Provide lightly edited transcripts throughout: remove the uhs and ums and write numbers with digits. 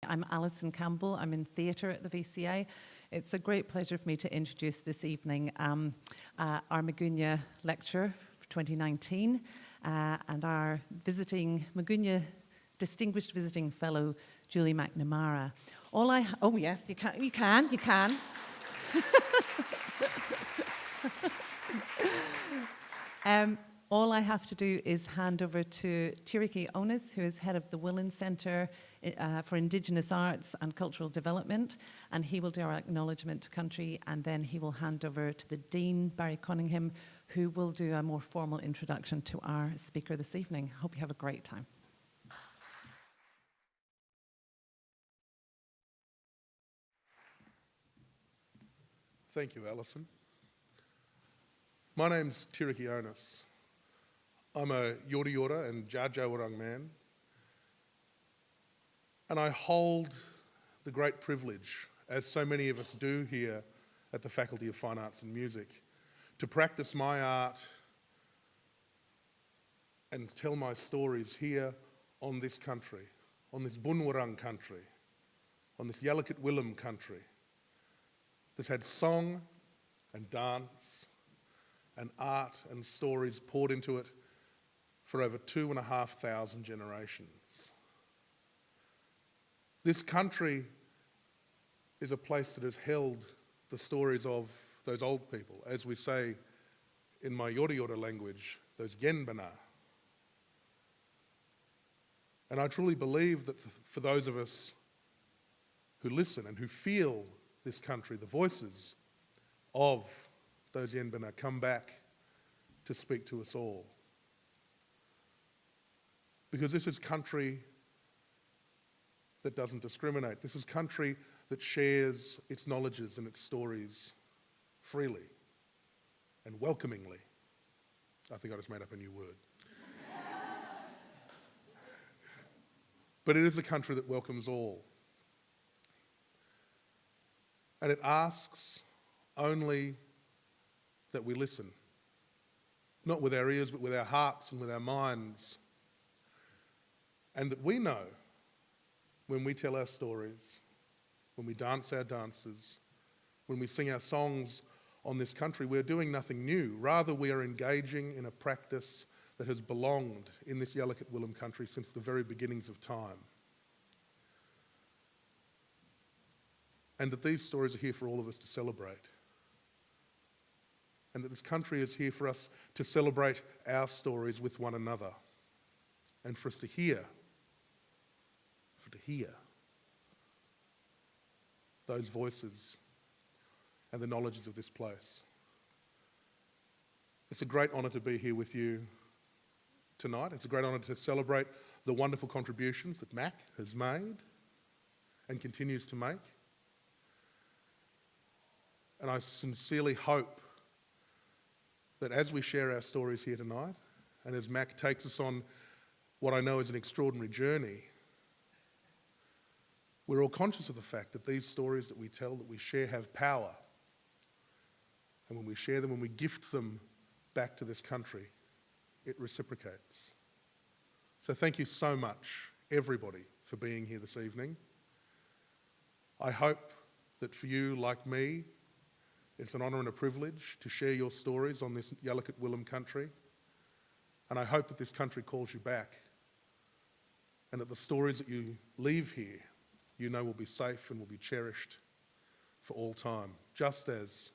I'm Alison Campbell. I'm in theatre at the VCA. It's a great pleasure for me to introduce this evening our Miegunyah lecture for 2019 and our Miegunyah Distinguished Visiting Fellow, Julie McNamara. Oh yes, you can. All I have to do is hand over to Tiriki Onus, who is head of the Willan Centre for Indigenous Arts and Cultural Development, and he will do our acknowledgement to country, and then he will hand over to the Dean, Barry Conyngham, who will do a more formal introduction to our speaker this evening. Hope you have a great time. Thank you, Alison. My name's Tiriki Onus. I'm a Yorta Yorta and Dja man, and I hold the great privilege, as so many of us do here at the Faculty of Fine Arts and Music, to practice my art and tell my stories here on this country, on this Bunwurrung country, on this Yalukit Willum country, that's had song and dance and art and stories poured into it for over 2,500 generations. This country is a place that has held the stories of those old people, as we say in my Yorta Yorta language, those Yenbana. And I truly believe that for those of us who listen and who feel this country, the voices of those Yenbana come back to speak to us all. Because this is country that doesn't discriminate. This is country that shares its knowledges and its stories freely and welcomingly. I think I just made up a new word. But it is a country that welcomes all. And it asks only that we listen. Not with our ears, but with our hearts and with our minds. And that we know when we tell our stories, when we dance our dances, when we sing our songs on this country, we're doing nothing new. Rather, we are engaging in a practice that has belonged in this Yalukit Willum country since the very beginnings of time. And that these stories are here for all of us to celebrate. And that this country is here for us to celebrate our stories with one another. And for us to hear those voices and the knowledges of this place. It's a great honour to be here with you tonight. It's a great honour to celebrate the wonderful contributions that Mac has made and continues to make. And I sincerely hope that as we share our stories here tonight, and as Mac takes us on what I know is an extraordinary journey, we're all conscious of the fact that these stories that we tell, that we share, have power. And when we share them, when we gift them back to this country, it reciprocates. So thank you so much, everybody, for being here this evening. I hope that for you, like me, it's an honour and a privilege to share your stories on this Yalukit Willum country. And I hope that this country calls you back and that the stories that you leave here, you know, will be safe and will be cherished for all time, just as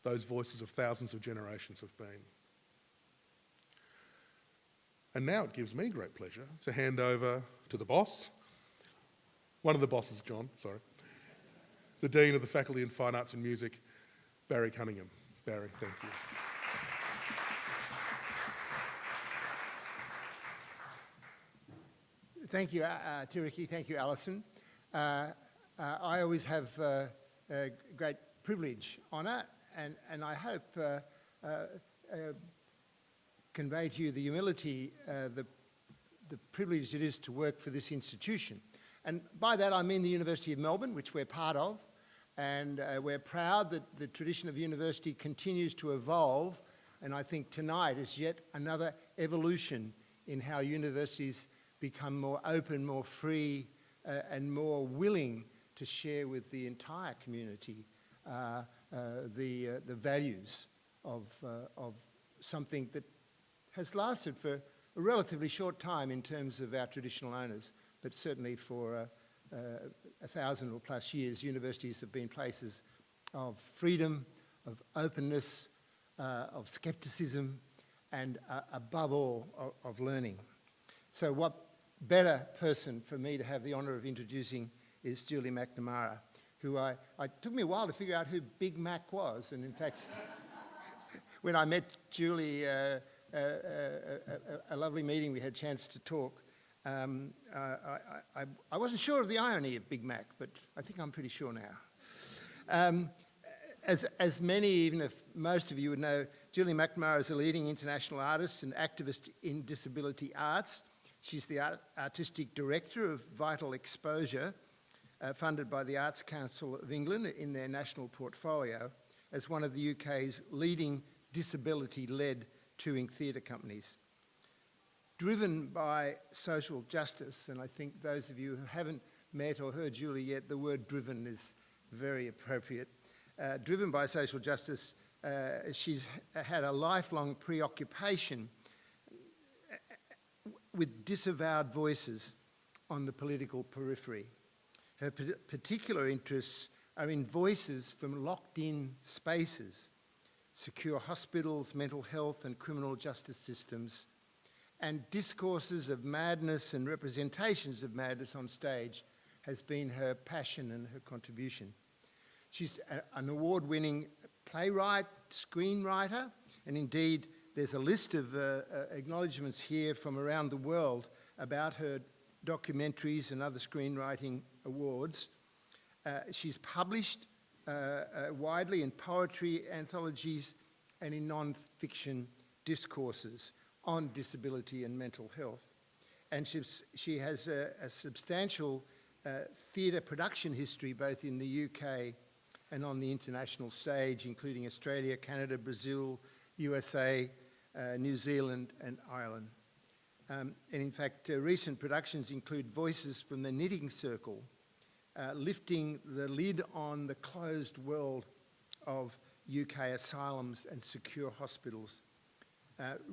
those voices of thousands of generations have been. And now it gives me great pleasure to hand over to the boss, one of the bosses, the Dean of the Faculty in Fine Arts and Music, Barry Conyngham. Barry, thank you. Thank you, Tiriki. Thank you, Alison. I always have a great privilege, honour, and I hope convey to you the humility, the privilege it is to work for this institution. And by that I mean the University of Melbourne, which we're part of, and we're proud that the tradition of university continues to evolve, and I think tonight is yet another evolution in how universities become more open, more free, and more willing to share with the entire community the values of something that has lasted for a relatively short time in terms of our traditional owners, but certainly for 1,000 or plus years, universities have been places of freedom, of openness, of skepticism, and above all, of learning. So what better person for me to have the honour of introducing is Julie McNamara, who it took me a while to figure out who Big Mac was, and in fact, when I met Julie, a lovely meeting, we had a chance to talk. I wasn't sure of the irony of Big Mac, but I think I'm pretty sure now. As many, even if most of you would know, Julie McNamara is a leading international artist and activist in disability arts. She's the artistic director of Vital Xposure, funded by the Arts Council of England in their national portfolio, as one of the UK's leading disability-led touring theatre companies. Driven by social justice, and I think those of you who haven't met or heard Julie yet, the word driven is very appropriate. Driven by social justice, she's had a lifelong preoccupation with disavowed voices on the political periphery. Her particular interests are in voices from locked-in spaces, secure hospitals, mental health and criminal justice systems, and discourses of madness and representations of madness on stage has been her passion and her contribution. She's an award-winning playwright, screenwriter, and indeed there's a list of acknowledgements here from around the world about her documentaries and other screenwriting awards. She's published widely in poetry anthologies and in non-fiction discourses on disability and mental health. And she has a substantial theatre production history both in the UK and on the international stage, including Australia, Canada, Brazil, USA, New Zealand and Ireland. And in fact, recent productions include Voices from the Knitting Circle, lifting the lid on the closed world of UK asylums and secure hospitals,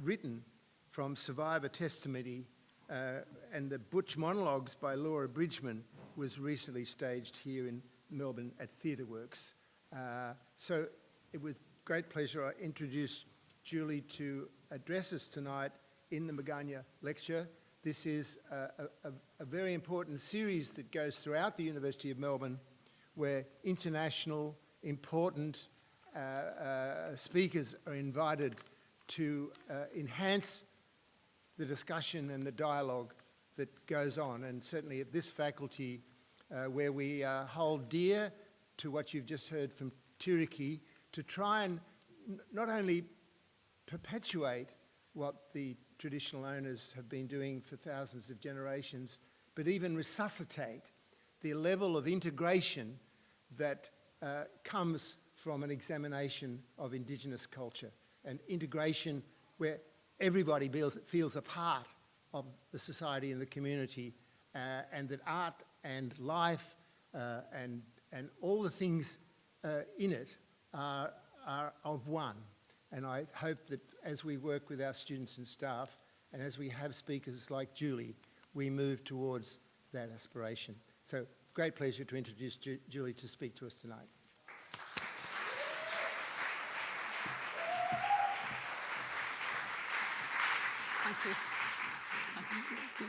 written from survivor testimony, and the Butch Monologues by Laura Bridgman was recently staged here in Melbourne at Theatre Works. So it was great pleasure I introduced Julie to address us tonight in the Miegunyah lecture. This is a very important series that goes throughout the University of Melbourne, where international, important speakers are invited to enhance the discussion and the dialogue that goes on. And certainly at this faculty, where we hold dear to what you've just heard from Tiriki, to try and not only perpetuate what the traditional owners have been doing for thousands of generations, but even resuscitate the level of integration that comes from an examination of Indigenous culture, and integration where everybody feels a part of the society and the community, and that art and life and all the things in it are of one. And I hope that as we work with our students and staff, and as we have speakers like Julie, we move towards that aspiration. So, great pleasure to introduce Julie to speak to us tonight. Thank you. Thank you.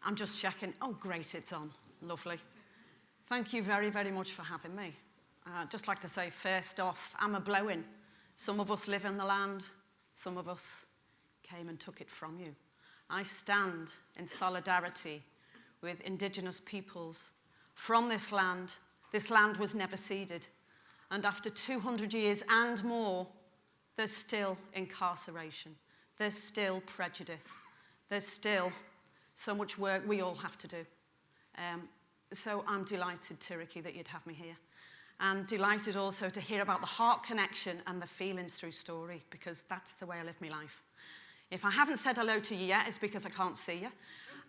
I'm just checking. Oh, great, it's on. Lovely. Thank you very, very much for having me. I'd just like to say, first off, I'm a blow-in. Some of us live in the land, some of us came and took it from you. I stand in solidarity with Indigenous peoples from this land. This land was never ceded. And after 200 years and more, there's still incarceration. There's still prejudice. There's still so much work we all have to do. So I'm delighted, Tiriki, that you'd have me here. And delighted also to hear about the heart connection and the feelings through story, because that's the way I live my life. If I haven't said hello to you yet, it's because I can't see you.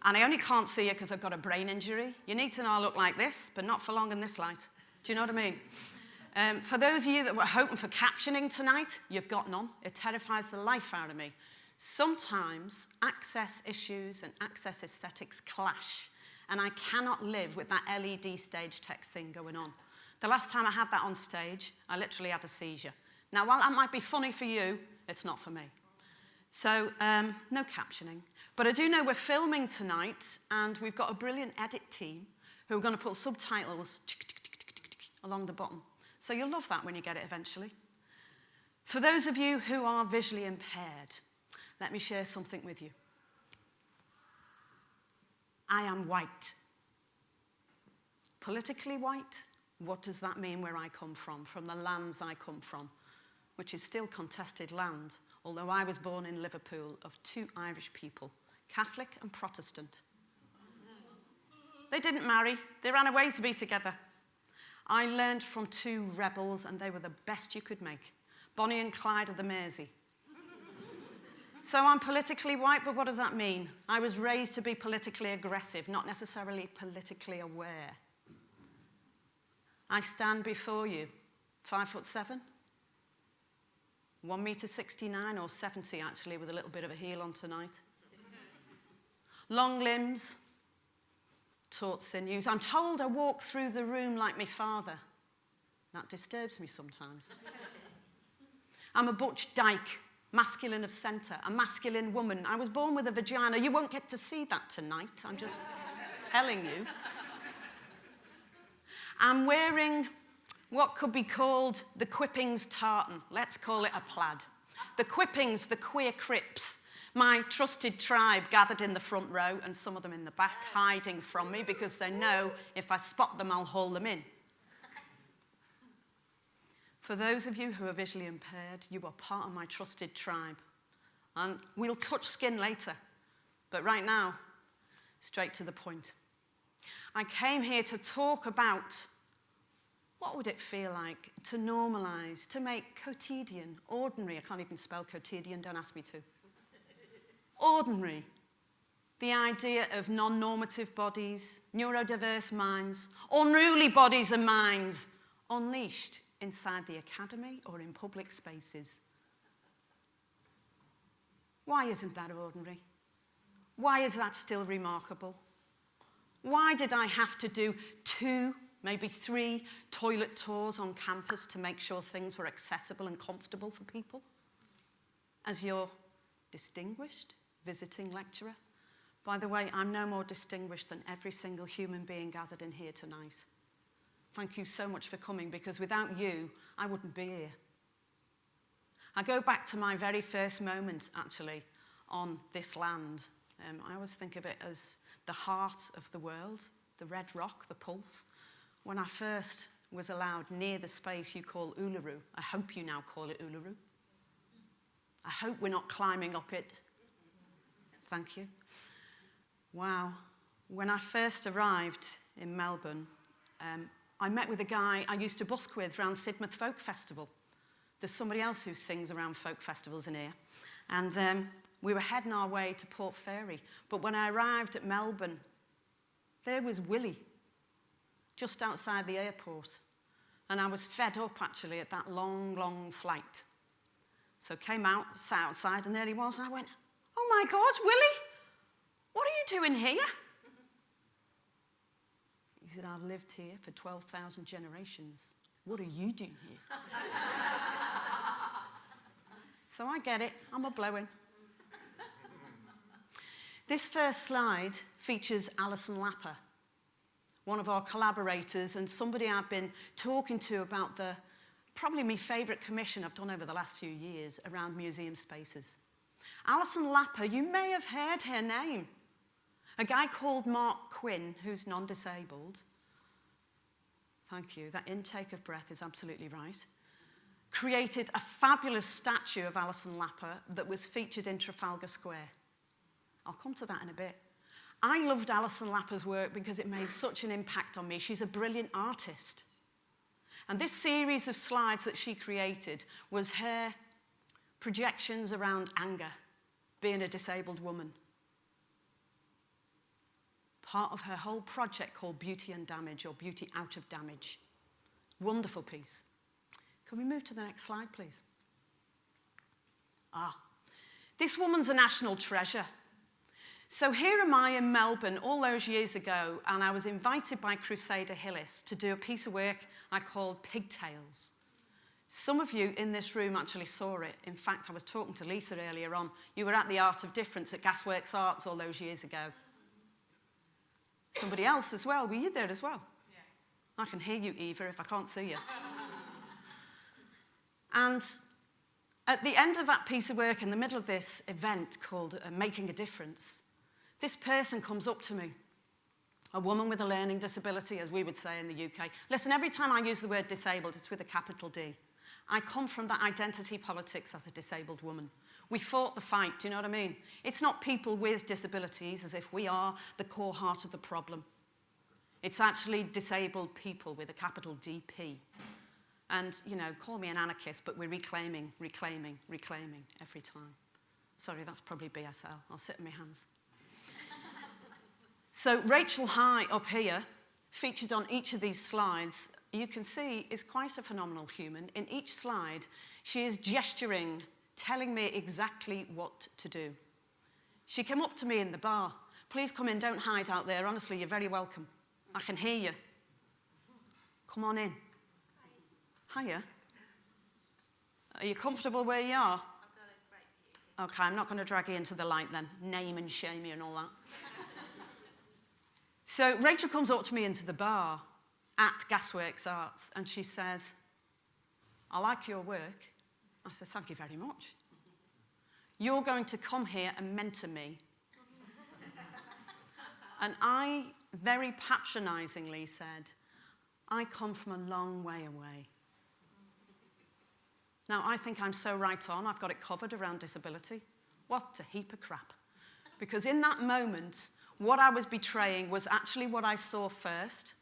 And I only can't see you because I've got a brain injury. You need to know I look like this, but not for long in this light. Do you know what I mean? For those of you that were hoping for captioning tonight, you've got none. It terrifies the life out of me. Sometimes access issues and access aesthetics clash, and I cannot live with that LED stage text thing going on. The last time I had that on stage, I literally had a seizure. Now, while that might be funny for you, it's not for me. So, no captioning. But I do know we're filming tonight, and we've got a brilliant edit team who are going to put subtitles along the bottom. So you'll love that when you get it eventually. For those of you who are visually impaired, let me share something with you. I am white. Politically white? What does that mean where I come from the lands I come from, which is still contested land, although I was born in Liverpool of 2 Irish people, Catholic and Protestant. They didn't marry, they ran away to be together. I learned from 2 rebels, and they were the best you could make. Bonnie and Clyde of the Mersey. So I'm politically white, but what does that mean? I was raised to be politically aggressive, not necessarily politically aware. I stand before you, 5'7", 1.69 or 70 actually, with a little bit of a heel on tonight. Long limbs, taut sinews. I'm told I walk through the room like my father. That disturbs me sometimes. I'm a butch dyke, masculine of centre, a masculine woman. I was born with a vagina. You won't get to see that tonight, I'm just telling you. I'm wearing what could be called the Cripping's tartan. Let's call it a plaid. The Crippings, the queer Crips, my trusted tribe gathered in the front row, and some of them in the back, hiding from me because they know if I spot them, I'll haul them in. For those of you who are visually impaired, you are part of my trusted tribe. And we'll touch skin later, but right now, straight to the point. I came here to talk about what would it feel like to normalise, to make quotidian, ordinary, I can't even spell quotidian, don't ask me to. Ordinary, the idea of non-normative bodies, neurodiverse minds, unruly bodies and minds, unleashed inside the academy or in public spaces. Why isn't that ordinary? Why is that still remarkable? Why did I have to do 2, maybe 3 toilet tours on campus to make sure things were accessible and comfortable for people? As your distinguished visiting lecturer. By the way, I'm no more distinguished than every single human being gathered in here tonight. Thank you so much for coming, because without you, I wouldn't be here. I go back to my very first moment, actually, on this land. I always think of it as the heart of the world, the red rock, the pulse. When I first was allowed near the space you call Uluru, I hope you now call it Uluru. I hope we're not climbing up it. Thank you. Wow. When I first arrived in Melbourne, I met with a guy I used to busk with around Sidmouth Folk Festival. There's somebody else who sings around folk festivals in here. And we were heading our way to Port Fairy. But when I arrived at Melbourne, there was Willie, just outside the airport. And I was fed up, actually, at that long, long flight. So came out, sat outside, and there he was. And I went, "Oh, my God, Willie, what are you doing here?" He said, "I've lived here for 12,000 generations. What are you doing here?" So I get it. I'm a blowing. This first slide features Alison Lapper, one of our collaborators and somebody I've been talking to about probably my favourite commission I've done over the last few years around museum spaces. Alison Lapper, you may have heard her name. A guy called Mark Quinn, who's non-disabled. Thank you. That intake of breath is absolutely right. Created a fabulous statue of Alison Lapper that was featured in Trafalgar Square. I'll come to that in a bit. I loved Alison Lapper's work because it made such an impact on me. She's a brilliant artist. And this series of slides that she created was her projections around anger, being a disabled woman. Part of her whole project called Beauty and Damage, or Beauty Out of Damage. Wonderful piece. Can we move to the next slide, please? This woman's a national treasure. So here am I in Melbourne all those years ago, and I was invited by Crusader Hillis to do a piece of work I called Pigtails. Some of you in this room actually saw it. In fact, I was talking to Lisa earlier on. You were at the Art of Difference at Gasworks Arts all those years ago. Somebody else as well. Were you there as well? Yeah. I can hear you, Eva, if I can't see you. And at the end of that piece of work, in the middle of this event called Making a Difference, this person comes up to me, a woman with a learning disability, as we would say in the UK. Listen, every time I use the word disabled, it's with a capital D. I come from that identity politics as a disabled woman. We fought the fight, do you know what I mean? It's not people with disabilities as if we are the core heart of the problem. It's actually disabled people with a capital DP. And, you know, call me an anarchist, but we're reclaiming every time. Sorry, that's probably BSL. I'll sit in my hands. So Rachel High up here, featured on each of these slides, you can see is quite a phenomenal human. In each slide, she is gesturing, telling me exactly what to do. She came up to me in the bar. Please come in, don't hide out there. Honestly, you're very welcome. I can hear you. Come on in. Hiya. Are you comfortable where you are? Okay, I'm not going to drag you into the light then. Name and shame you and all that. So Rachel comes up to me into the bar at Gasworks Arts, and she says, I like your work. I said, thank you very much. You're going to come here and mentor me. And I very patronisingly said, I come from a long way away. Now, I think I'm so right on. I've got it covered around disability. What a heap of crap. Because in that moment, what I was betraying was actually what I saw first,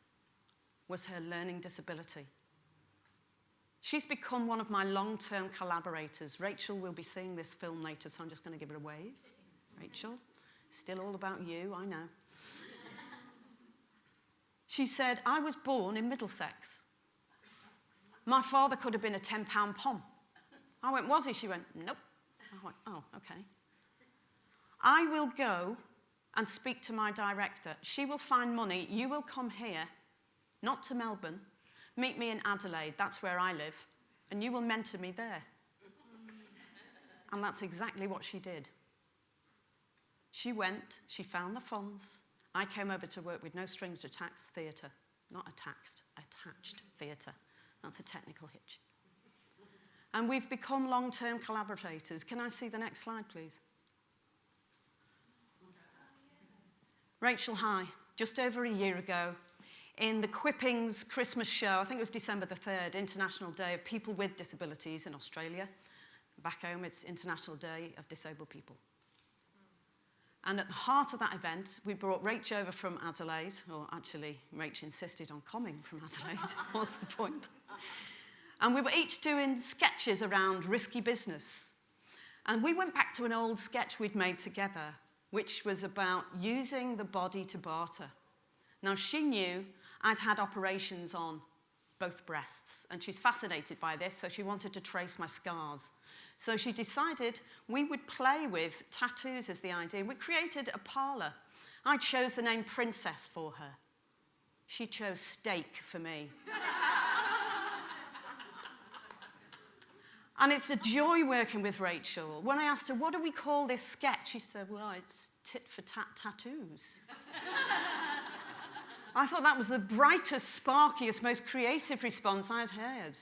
was her learning disability. She's become one of my long-term collaborators. Rachel will be seeing this film later, so I'm just going to give her a wave. Rachel, still all about you, I know. She said, I was born in Middlesex. My father could have been a £10 pom. I went, was he? She went, nope. I went, oh, okay. I will go and speak to my director. She will find money. You will come here, not to Melbourne. Meet me in Adelaide. That's where I live. And you will mentor me there. And that's exactly what she did. She went, she found the funds. I came over to work with No Strings Attached Theatre. Not attached theatre. That's a technical hitch. And we've become long-term collaborators. Can I see the next slide, please? Rachel High, just over a year ago, in the Cripping's Christmas show, I think it was December the 3rd, International Day of People with Disabilities in Australia. Back home, it's International Day of Disabled People. And at the heart of that event, we brought Rach over from Adelaide, or actually, Rach insisted on coming from Adelaide, what's the point? And we were each doing sketches around risky business. And we went back to an old sketch we'd made together, which was about using the body to barter. Now, she knew I'd had operations on both breasts, and she's fascinated by this, so she wanted to trace my scars. So she decided we would play with tattoos as the idea. We created a parlour. I chose the name Princess for her. She chose Steak for me. And it's a joy working with Rachel. When I asked her, what do we call this sketch? She said, well, it's tit for tat tattoos. I thought that was the brightest, sparkiest, most creative response I'd heard.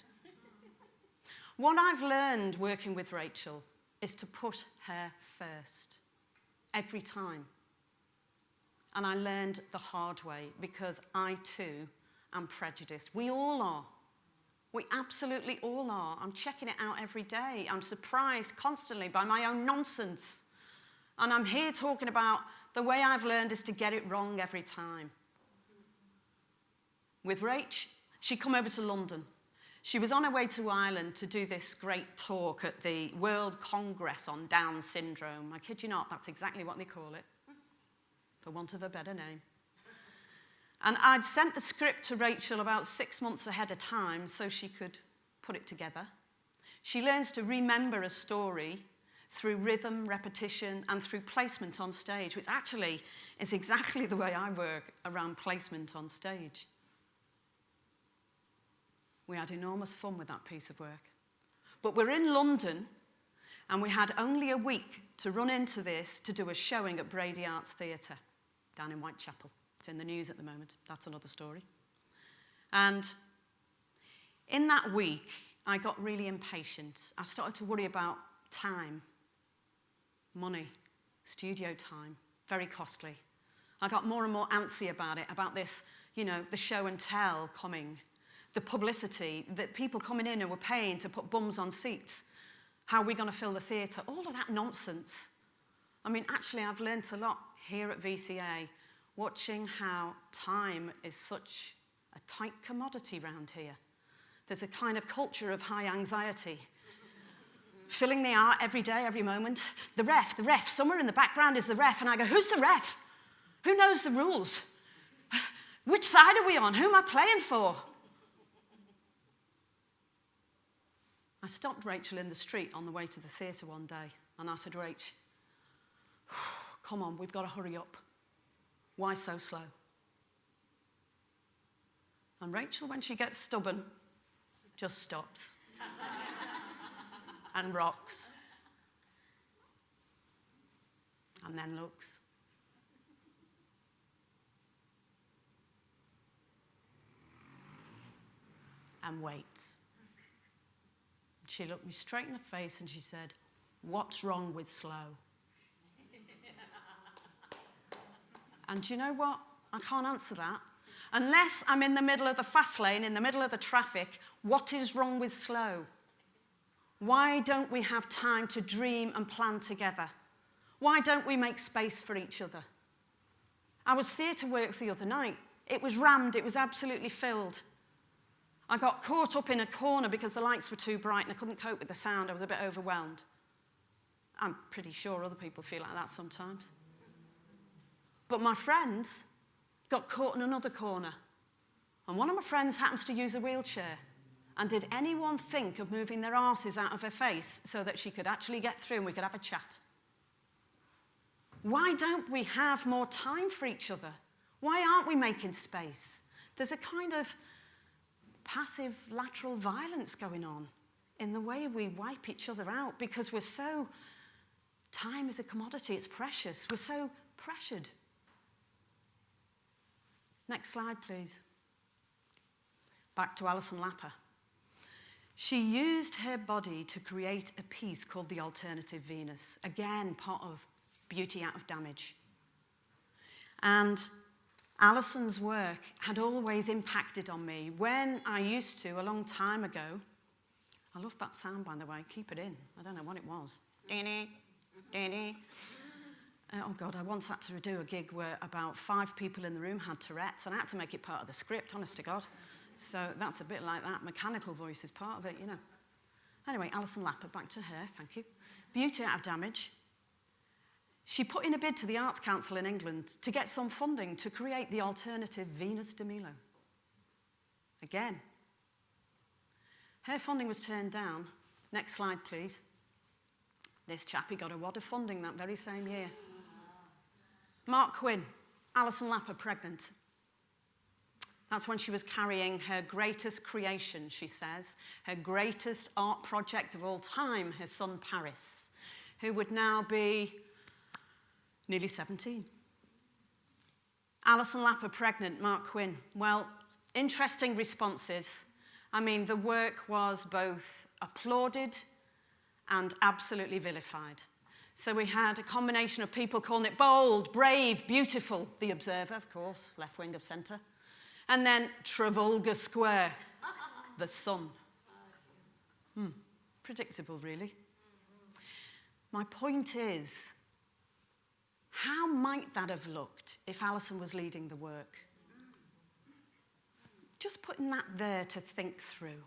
What I've learned working with Rachel is to put her first, every time. And I learned the hard way because I too am prejudiced. We all are. We absolutely all are. I'm checking it out every day. I'm surprised constantly by my own nonsense. And I'm here talking about the way I've learned is to get it wrong every time. With Rach, she'd come over to London. She was on her way to Ireland to do this great talk at the World Congress on Down Syndrome. I kid you not, that's exactly what they call it, for want of a better name. And I'd sent the script to Rachel about 6 months ahead of time so she could put it together. She learns to remember a story through rhythm, repetition, and through placement on stage, which actually is exactly the way I work around placement on stage. We had enormous fun with that piece of work. But we're in London, and we had only a week to run into this to do a showing at Brady Arts Theatre down in Whitechapel. It's in the news at the moment. That's another story. And in that week, I got really impatient. I started to worry about time, money, studio time, very costly. I got more and more antsy about it, about this, the show and tell coming, the publicity, that people coming in who were paying to put bums on seats. How are we going to fill the theatre? All of that nonsense. I mean, actually, I've learnt a lot here at VCA, watching how time is such a tight commodity round here. There's a kind of culture of high anxiety. Filling the art every day, every moment. The ref, somewhere in the background is the ref, and I go, who's the ref? Who knows the rules? Which side are we on? Who am I playing for? I stopped Rachel in the street on the way to the theatre one day, and I said, Rach, come on, we've got to hurry up. Why so slow? And Rachel, when she gets stubborn, just stops and rocks and then looks. And waits. She looked me straight in the face and she said, what's wrong with slow? And do you know what? I can't answer that. Unless I'm in the middle of the fast lane, in the middle of the traffic, what is wrong with slow? Why don't we have time to dream and plan together? Why don't we make space for each other? I was Theatre Works the other night. It was rammed, it was absolutely filled. I got caught up in a corner because the lights were too bright and I couldn't cope with the sound. I was a bit overwhelmed. I'm pretty sure other people feel like that sometimes. But my friends got caught in another corner. And one of my friends happens to use a wheelchair. And did anyone think of moving their arses out of her face so that she could actually get through and we could have a chat? Why don't we have more time for each other? Why aren't we making space? There's a kind of passive lateral violence going on in the way we wipe each other out because we're so, time is a commodity, it's precious. We're so pressured. Next slide, please. Back to Alison Lapper. She used her body to create a piece called The Alternative Venus. Again, part of Beauty Out of Damage. And Alison's work had always impacted on me. When I used to, a long time ago, I love that sound, by the way, keep it in. I don't know what it was. Oh God, I once had to do a gig where about 5 people in the room had Tourette's, and I had to make it part of the script, honest to God. So that's a bit like that. Mechanical voice is part of it, Anyway, Alison Lapper, back to her, thank you. Beauty Out of Damage. She put in a bid to the Arts Council in England to get some funding to create the alternative Venus de Milo. Again. Her funding was turned down. Next slide, please. This chappie got a wad of funding that very same year. Mark Quinn, Alison Lapper pregnant. That's when she was carrying her greatest creation, she says, her greatest art project of all time, her son Paris, who would now be nearly 17. Alison Lapper pregnant, Mark Quinn. Well, interesting responses. I mean, the work was both applauded and absolutely vilified. So we had a combination of people calling it bold, brave, beautiful. The Observer, of course, left wing of centre. And then Trafalgar Square, the Sun. Predictable, really. My point is, how might that have looked if Alison was leading the work? Just putting that there to think through.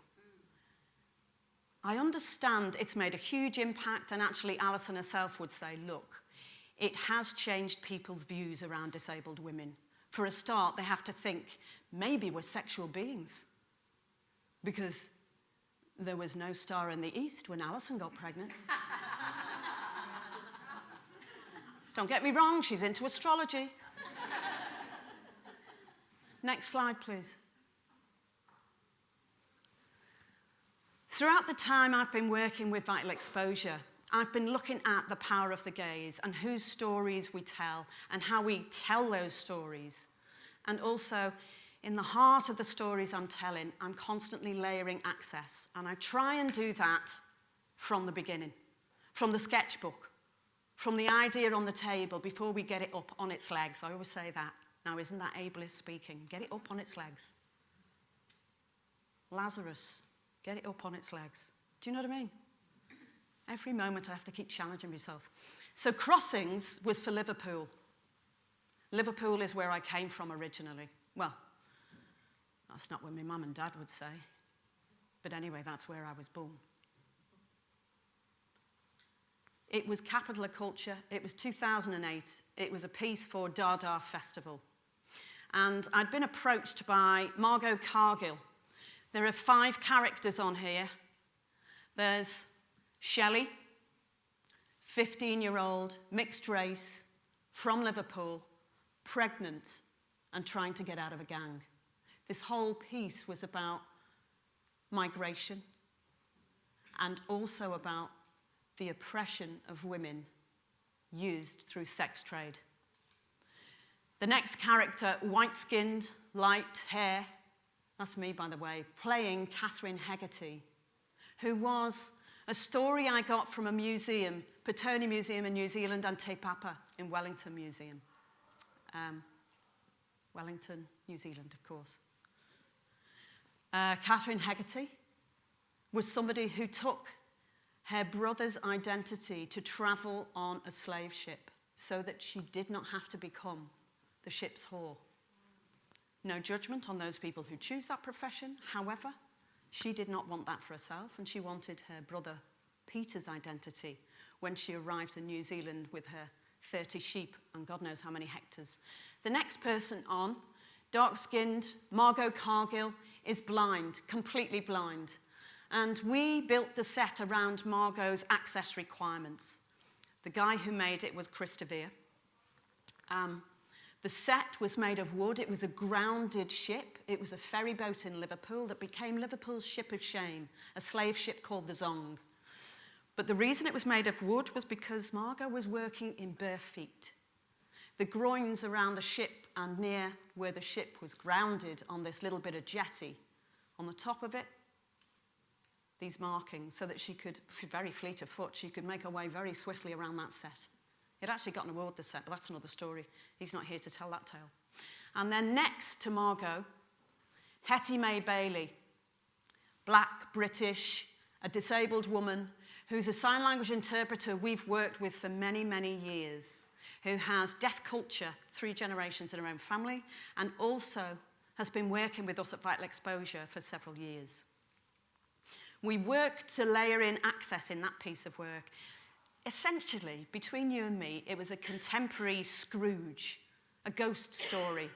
I understand it's made a huge impact, and actually Alison herself would say, look, it has changed people's views around disabled women. For a start, they have to think, maybe we're sexual beings. Because there was no star in the east when Alison got pregnant. Don't get me wrong, she's into astrology. Next slide, please. Throughout the time I've been working with Vital Xposure, I've been looking at the power of the gaze and whose stories we tell and how we tell those stories. And also, in the heart of the stories I'm telling, I'm constantly layering access. And I try and do that from the beginning, from the sketchbook, from the idea on the table before we get it up on its legs. I always say that. Now, isn't that ableist speaking? Get it up on its legs. Lazarus, get it up on its legs. Do you know what I mean? Every moment I have to keep challenging myself. So Crossings was for Liverpool. Liverpool is where I came from originally. Well, that's not what my mum and dad would say. But anyway, that's where I was born. It was capital of culture. It was 2008. It was a piece for Dada Festival. And I'd been approached by Margot Cargill. There are 5 characters on here. There's Shelley, 15-year-old, mixed race, from Liverpool, pregnant, and trying to get out of a gang. This whole piece was about migration and also about the oppression of women used through sex trade. The next character, white-skinned, light hair, that's me, by the way, playing Catherine Hegarty, who was a story I got from a museum, Petone Museum in New Zealand, and Te Papa in Wellington Museum. Wellington, New Zealand, of course. Catherine Hegarty was somebody who took her brother's identity to travel on a slave ship so that she did not have to become the ship's whore. No judgment on those people who choose that profession. However, she did not want that for herself, and she wanted her brother Peter's identity when she arrived in New Zealand with her 30 sheep and God knows how many hectares. The next person on, dark-skinned, Margot Cargill, is blind, completely blind. And we built the set around Margot's access requirements. The guy who made it was Chris DeVere. The set was made of wood. It was a grounded ship. It was a ferry boat in Liverpool that became Liverpool's ship of shame, a slave ship called the Zong. But the reason it was made of wood was because Margot was working in bare feet. The groins around the ship and near where the ship was grounded on this little bit of jetty, on the top of it, these markings, so that she could, very fleet of foot, she could make her way very swiftly around that set. It actually got an award, the set, but that's another story. He's not here to tell that tale. And then next to Margot, Hetty May Bailey, black, British, a disabled woman, who's a sign language interpreter we've worked with for many, many years, who has deaf culture, 3 generations in her own family, and also has been working with us at Vital Xposure for several years. We worked to layer in access in that piece of work. Essentially, between you and me, it was a contemporary Scrooge, a ghost story.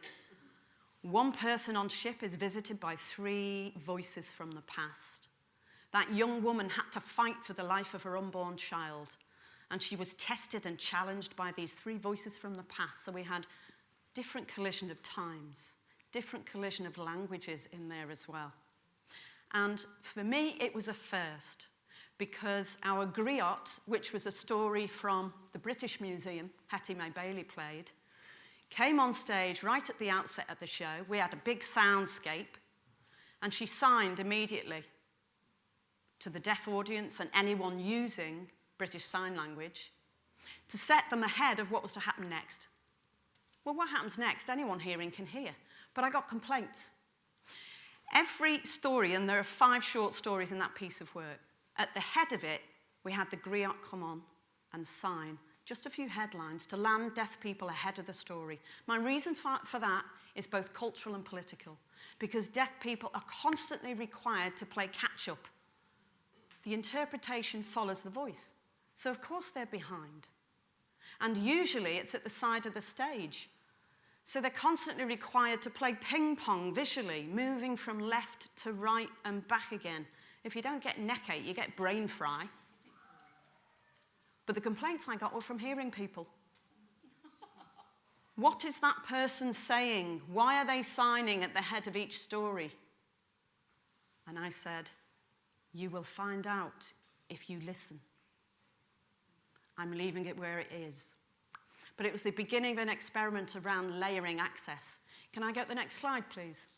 One person on ship is visited by 3 voices from the past. That young woman had to fight for the life of her unborn child, and she was tested and challenged by these 3 voices from the past. So we had different collision of times, different collision of languages in there as well. And for me, it was a first, because our griot, which was a story from the British Museum, Hetty May Bailey played, came on stage right at the outset of the show. We had a big soundscape, and she signed immediately to the deaf audience and anyone using British Sign Language to set them ahead of what was to happen next. Well, what happens next? Anyone hearing can hear. But I got complaints. Every story, and there are 5 short stories in that piece of work, at the head of it, we had the griot come on and sign just a few headlines to land deaf people ahead of the story. My reason for that is both cultural and political, because deaf people are constantly required to play catch-up. the interpretation follows the voice. So of course they're behind. And usually it's at the side of the stage. So they're constantly required to play ping pong visually, moving from left to right and back again. If you don't get neck ache, you get brain fry. But the complaints I got were from hearing people. What is that person saying? Why are they signing at the head of each story? And I said, you will find out if you listen. I'm leaving it where it is. But it was the beginning of an experiment around layering access. Can I get the next slide, please?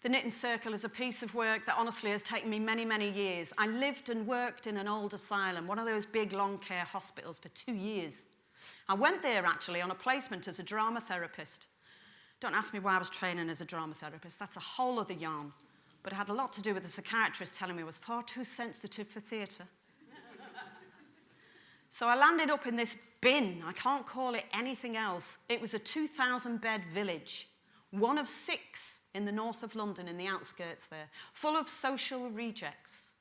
The Knitting Circle is a piece of work that honestly has taken me many, many years. I lived and worked in an old asylum, one of those big long care hospitals, for 2 years. I went there actually on a placement as a drama therapist. Don't ask me why I was training as a drama therapist. That's a whole other yarn. But it had a lot to do with the psychiatrist telling me I was far too sensitive for theatre. So I landed up in this bin. I can't call it anything else. It was a 2,000-bed village, one of 6 in the north of London, in the outskirts there, full of social rejects.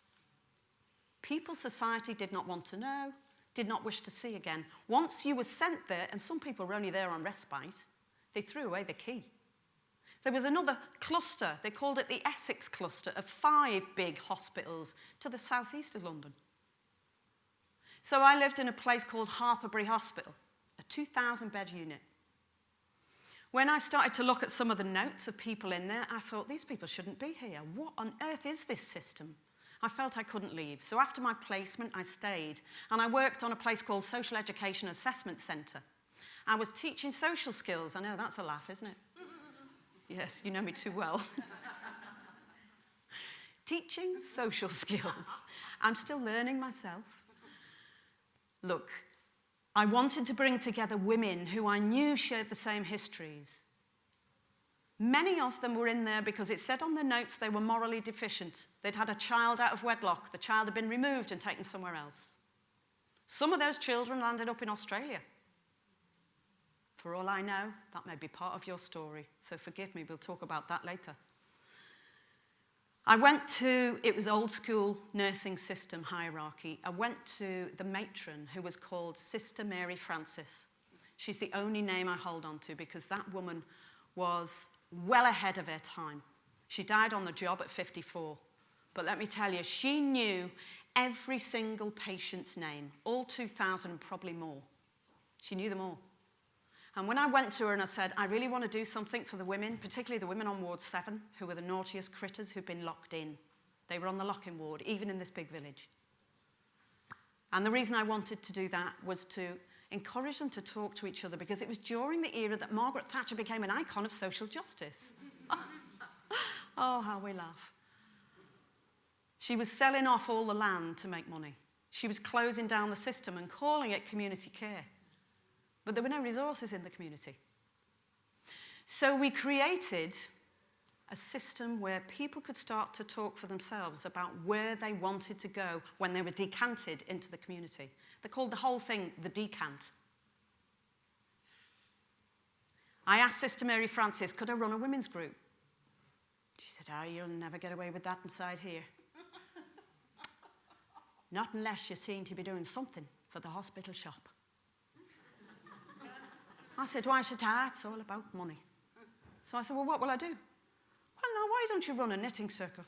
People society did not want to know, did not wish to see again. Once you were sent there, and some people were only there on respite, they threw away the key. There was another cluster, they called it the Essex cluster, of 5 big hospitals to the southeast of London. So I lived in a place called Harperbury Hospital, a 2,000-bed unit. When I started to look at some of the notes of people in there, I thought, these people shouldn't be here. What on earth is this system? I felt I couldn't leave. So after my placement, I stayed. And I worked on a place called Social Education Assessment Centre. I was teaching social skills. I know, that's a laugh, isn't it? Yes, you know me too well. Teaching social skills. I'm still learning myself. Look, I wanted to bring together women who I knew shared the same histories. Many of them were in there because it said on their notes they were morally deficient. They'd had a child out of wedlock. The child had been removed and taken somewhere else. Some of those children landed up in Australia. For all I know, that may be part of your story, so forgive me, we'll talk about that later. I went to, it was old school nursing system hierarchy. I went to the matron who was called Sister Mary Francis. She's the only name I hold on to because that woman was well ahead of her time. She died on the job at 54. But let me tell you, she knew every single patient's name, all 2,000 and probably more. She knew them all. And when I went to her and I said, I really want to do something for the women, particularly the women on Ward 7, who were the naughtiest critters who'd been locked in. They were on the lock-in ward, even in this big village. And the reason I wanted to do that was to encourage them to talk to each other, because it was during the era that Margaret Thatcher became an icon of social justice. Oh, how we laugh. She was selling off all the land to make money. She was closing down the system and calling it community care. But there were no resources in the community. So we created a system where people could start to talk for themselves about where they wanted to go when they were decanted into the community. They called the whole thing the decant. I asked Sister Mary Francis, could I run a women's group? She said, oh, you'll never get away with that inside here. Not unless you seem to be doing something for the hospital shop. I said, why should I? It's all about money. So I said, well, what will I do? Well, now, why don't you run a knitting circle?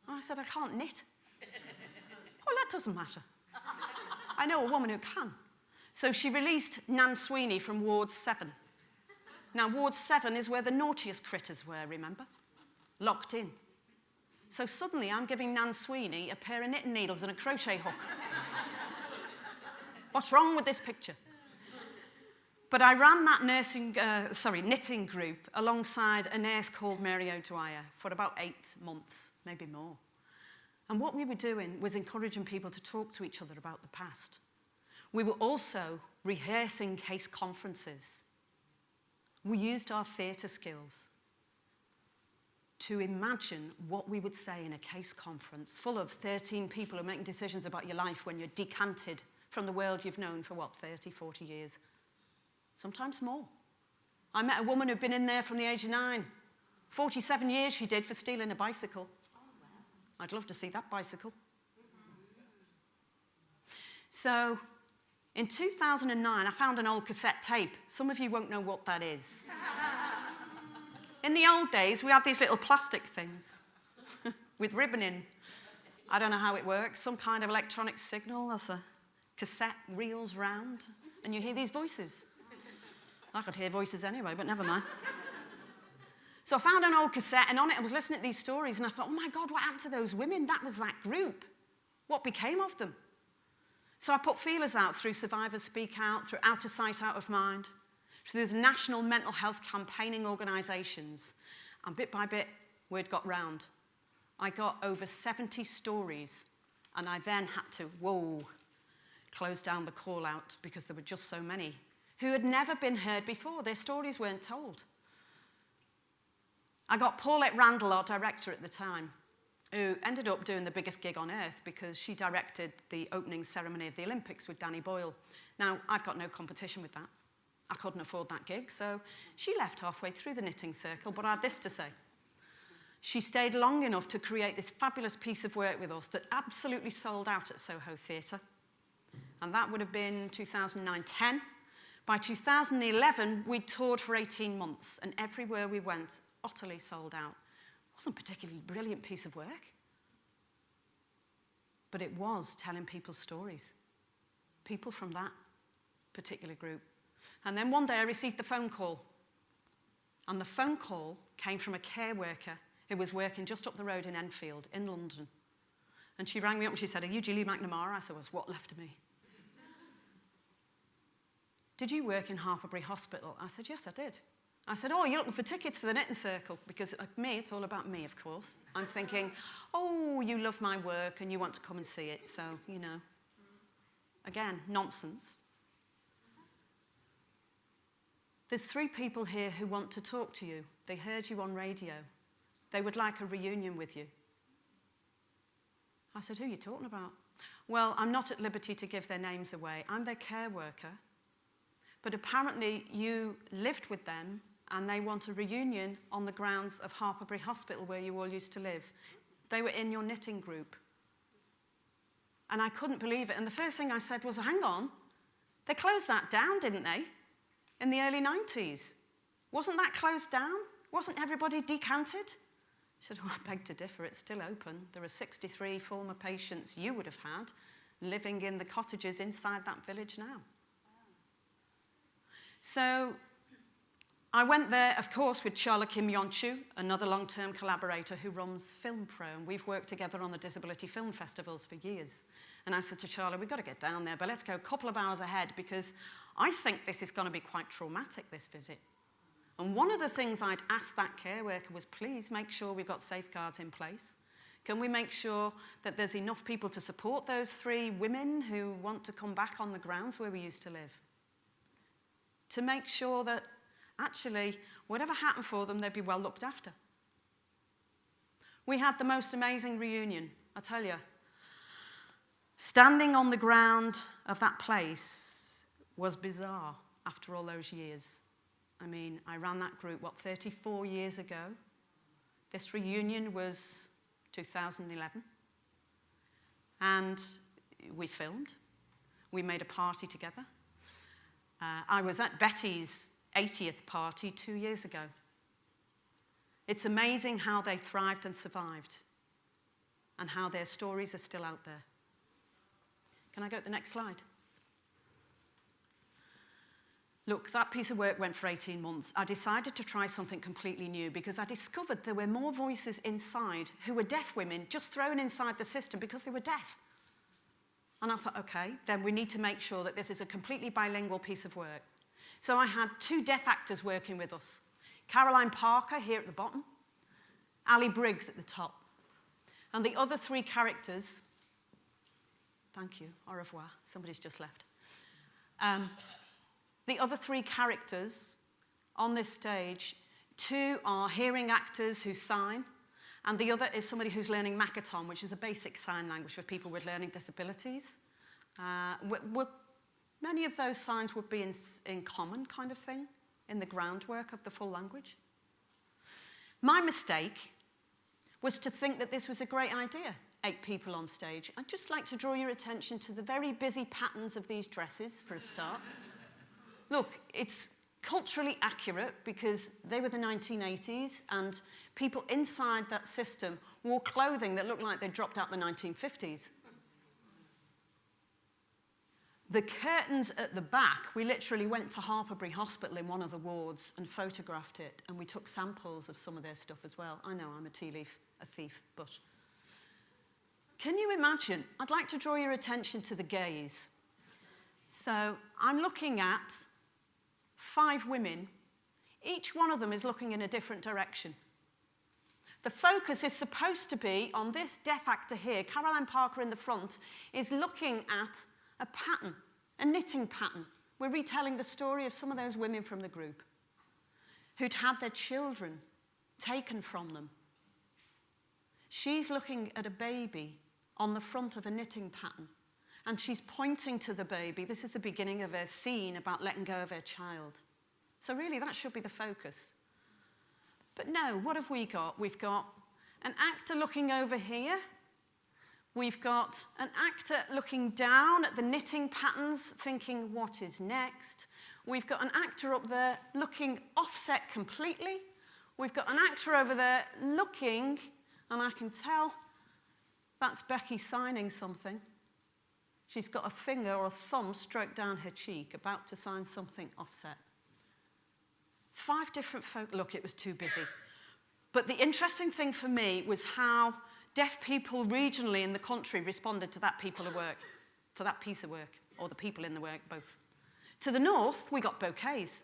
I said, I can't knit. Oh, that doesn't matter. I know a woman who can. So she released Nan Sweeney from Ward 7. Now, Ward 7 is where the naughtiest critters were, remember? Locked in. So suddenly I'm giving Nan Sweeney a pair of knitting needles and a crochet hook. What's wrong with this picture? But I ran that knitting group alongside a nurse called Mary O'Dwyer for about 8 months, maybe more. And what we were doing was encouraging people to talk to each other about the past. We were also rehearsing case conferences. We used our theatre skills to imagine what we would say in a case conference full of 13 people who are making decisions about your life when you're decanted from the world you've known for, 30, 40 years. Sometimes more. I met a woman who'd been in there from the age of 9. 47 years she did for stealing a bicycle. I'd love to see that bicycle. So in 2009, I found an old cassette tape. Some of you won't know what that is. In the old days, we had these little plastic things with ribbon in. I don't know how it works, some kind of electronic signal as the cassette reels round, and you hear these voices. I could hear voices anyway, but never mind. So I found an old cassette, and on it I was listening to these stories, and I thought, oh my God, what happened to those women? That was that group. What became of them? So I put feelers out through Survivors Speak Out, through Out of Sight, Out of Mind, through the national mental health campaigning organisations, and bit by bit, word got round. I got over 70 stories, and I then had to, close down the call out because there were just so many who had never been heard before. Their stories weren't told. I got Paulette Randall, our director at the time, who ended up doing the biggest gig on earth because she directed the opening ceremony of the Olympics with Danny Boyle. Now, I've got no competition with that. I couldn't afford that gig, so she left halfway through the knitting circle, but I have this to say. She stayed long enough to create this fabulous piece of work with us that absolutely sold out at Soho Theatre. And that would have been 2009-10. By 2011, we'd toured for 18 months, and everywhere we went, utterly sold out. It wasn't a particularly brilliant piece of work, but it was telling people's stories, people from that particular group. And then one day I received the phone call, and the phone call came from a care worker who was working just up the road in Enfield, in London. And she rang me up and she said, are you Julie McNamara? I said, what's what left of me? Did you work in Harperbury Hospital? I said, yes, I did. I said, oh, you're looking for tickets for the knitting circle? Because me, it's all about me, of course. I'm thinking, oh, you love my work and you want to come and see it, so, you know. Again, nonsense. There's 3 people here who want to talk to you. They heard you on radio. They would like a reunion with you. I said, who are you talking about? Well, I'm not at liberty to give their names away. I'm their care worker. But apparently you lived with them and they want a reunion on the grounds of Harperbury Hospital where you all used to live. They were in your knitting group. And I couldn't believe it. And the first thing I said was, hang on, they closed that down, didn't they? In the early 90s. Wasn't that closed down? Wasn't everybody decanted? She said, oh, I beg to differ, it's still open. There are 63 former patients you would have had living in the cottages inside that village now. So I went there, of course, with Charlotte Kim Yonchu, another long-term collaborator who runs Film Pro, and we've worked together on the Disability Film Festivals for years. And I said to Charlotte, we've got to get down there, but let's go a couple of hours ahead because I think this is going to be quite traumatic, this visit. And one of the things I'd asked that care worker was, please make sure we've got safeguards in place. Can we make sure that there's enough people to support those 3 women who want to come back on the grounds where we used to live? To make sure that actually, whatever happened for them, they'd be well looked after. We had the most amazing reunion, I tell you. Standing on the ground of that place was bizarre after all those years. I mean, I ran that group, 34 years ago. This reunion was 2011. And we filmed. We made a party together. I was at Betty's 80th party 2 years ago. It's amazing how they thrived and survived and how their stories are still out there. Can I go to the next slide? Look, that piece of work went for 18 months. I decided to try something completely new because I discovered there were more voices inside who were deaf women just thrown inside the system because they were deaf. And I thought, okay, then we need to make sure that this is a completely bilingual piece of work. So I had 2 deaf actors working with us. Caroline Parker here at the bottom, Ali Briggs at the top. And the other 3 characters, thank you, au revoir, somebody's just left. The other 3 characters on this stage, 2 are hearing actors who sign, and the other is somebody who's learning Makaton, which is a basic sign language for people with learning disabilities. Many of those signs would be in common kind of thing, in the groundwork of the full language. My mistake was to think that this was a great idea, 8 people on stage. I'd just like to draw your attention to the very busy patterns of these dresses, for a start. Look, it's culturally accurate because they were the 1980s and people inside that system wore clothing that looked like they dropped out the 1950s. The curtains at the back, we literally went to Harperbury Hospital in one of the wards and photographed it, and we took samples of some of their stuff as well. I know I'm a tea leaf, a thief, but can you imagine? I'd like to draw your attention to the gaze. So I'm looking at 5 women. Each one of them is looking in a different direction. The focus is supposed to be on this deaf actor here. Caroline Parker in the front is looking at a pattern, a knitting pattern. We're retelling the story of some of those women from the group who'd had their children taken from them. She's looking at a baby on the front of a knitting pattern, and she's pointing to the baby. This is the beginning of her scene about letting go of her child. So really, that should be the focus. But no, what have we got? We've got an actor looking over here. We've got an actor looking down at the knitting patterns, thinking, what is next? We've got an actor up there looking offset completely. We've got an actor over there looking, and I can tell that's Becky signing something. She's got a finger or a thumb stroked down her cheek, about to sign something offset. 5 different folk. Look, it was too busy. But the interesting thing for me was how deaf people regionally in the country responded to that piece of work, or the people in the work, both. To the north, we got bouquets.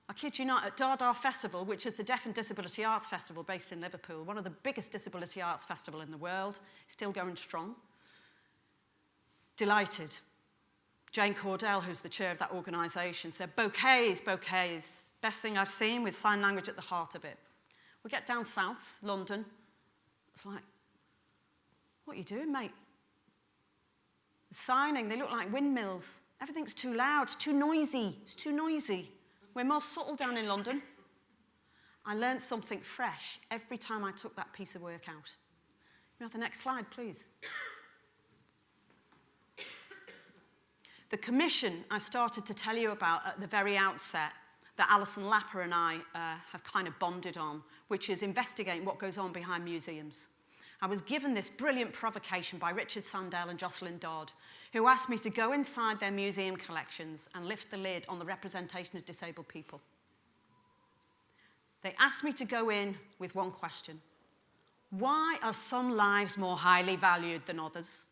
I kid you not, at Dada Festival, which is the Deaf and Disability Arts Festival based in Liverpool, one of the biggest disability arts festivals in the world, still going strong. Delighted. Jane Cordell, who's the chair of that organisation, said, bouquets, bouquets, best thing I've seen with sign language at the heart of it. We get down south, London. It's like, what are you doing, mate? The signing, they look like windmills. Everything's too loud, it's too noisy, it's too noisy. We're more subtle down in London. I learned something fresh every time I took that piece of work out. You have the next slide, please. The commission I started to tell you about at the very outset, that Alison Lapper and I have kind of bonded on, which is investigating what goes on behind museums. I was given this brilliant provocation by Richard Sandell and Jocelyn Dodd, who asked me to go inside their museum collections and lift the lid on the representation of disabled people. They asked me to go in with one question. Why are some lives more highly valued than others?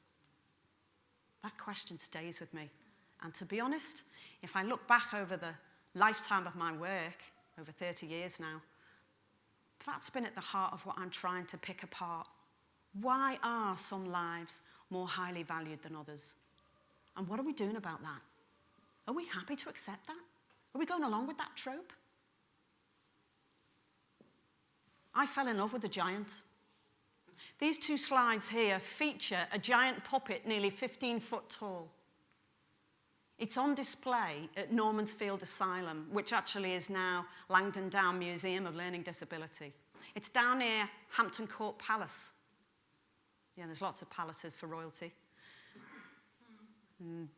That question stays with me. And to be honest, if I look back over the lifetime of my work, over 30 years now, that's been at the heart of what I'm trying to pick apart. Why are some lives more highly valued than others? And what are we doing about that? Are we happy to accept that? Are we going along with that trope? I fell in love with a giant. These 2 slides here feature a giant puppet nearly 15 foot tall. It's on display at Normansfield Asylum, which actually is now Langdon Down Museum of Learning Disability. It's down near Hampton Court Palace. Yeah, there's lots of palaces for royalty.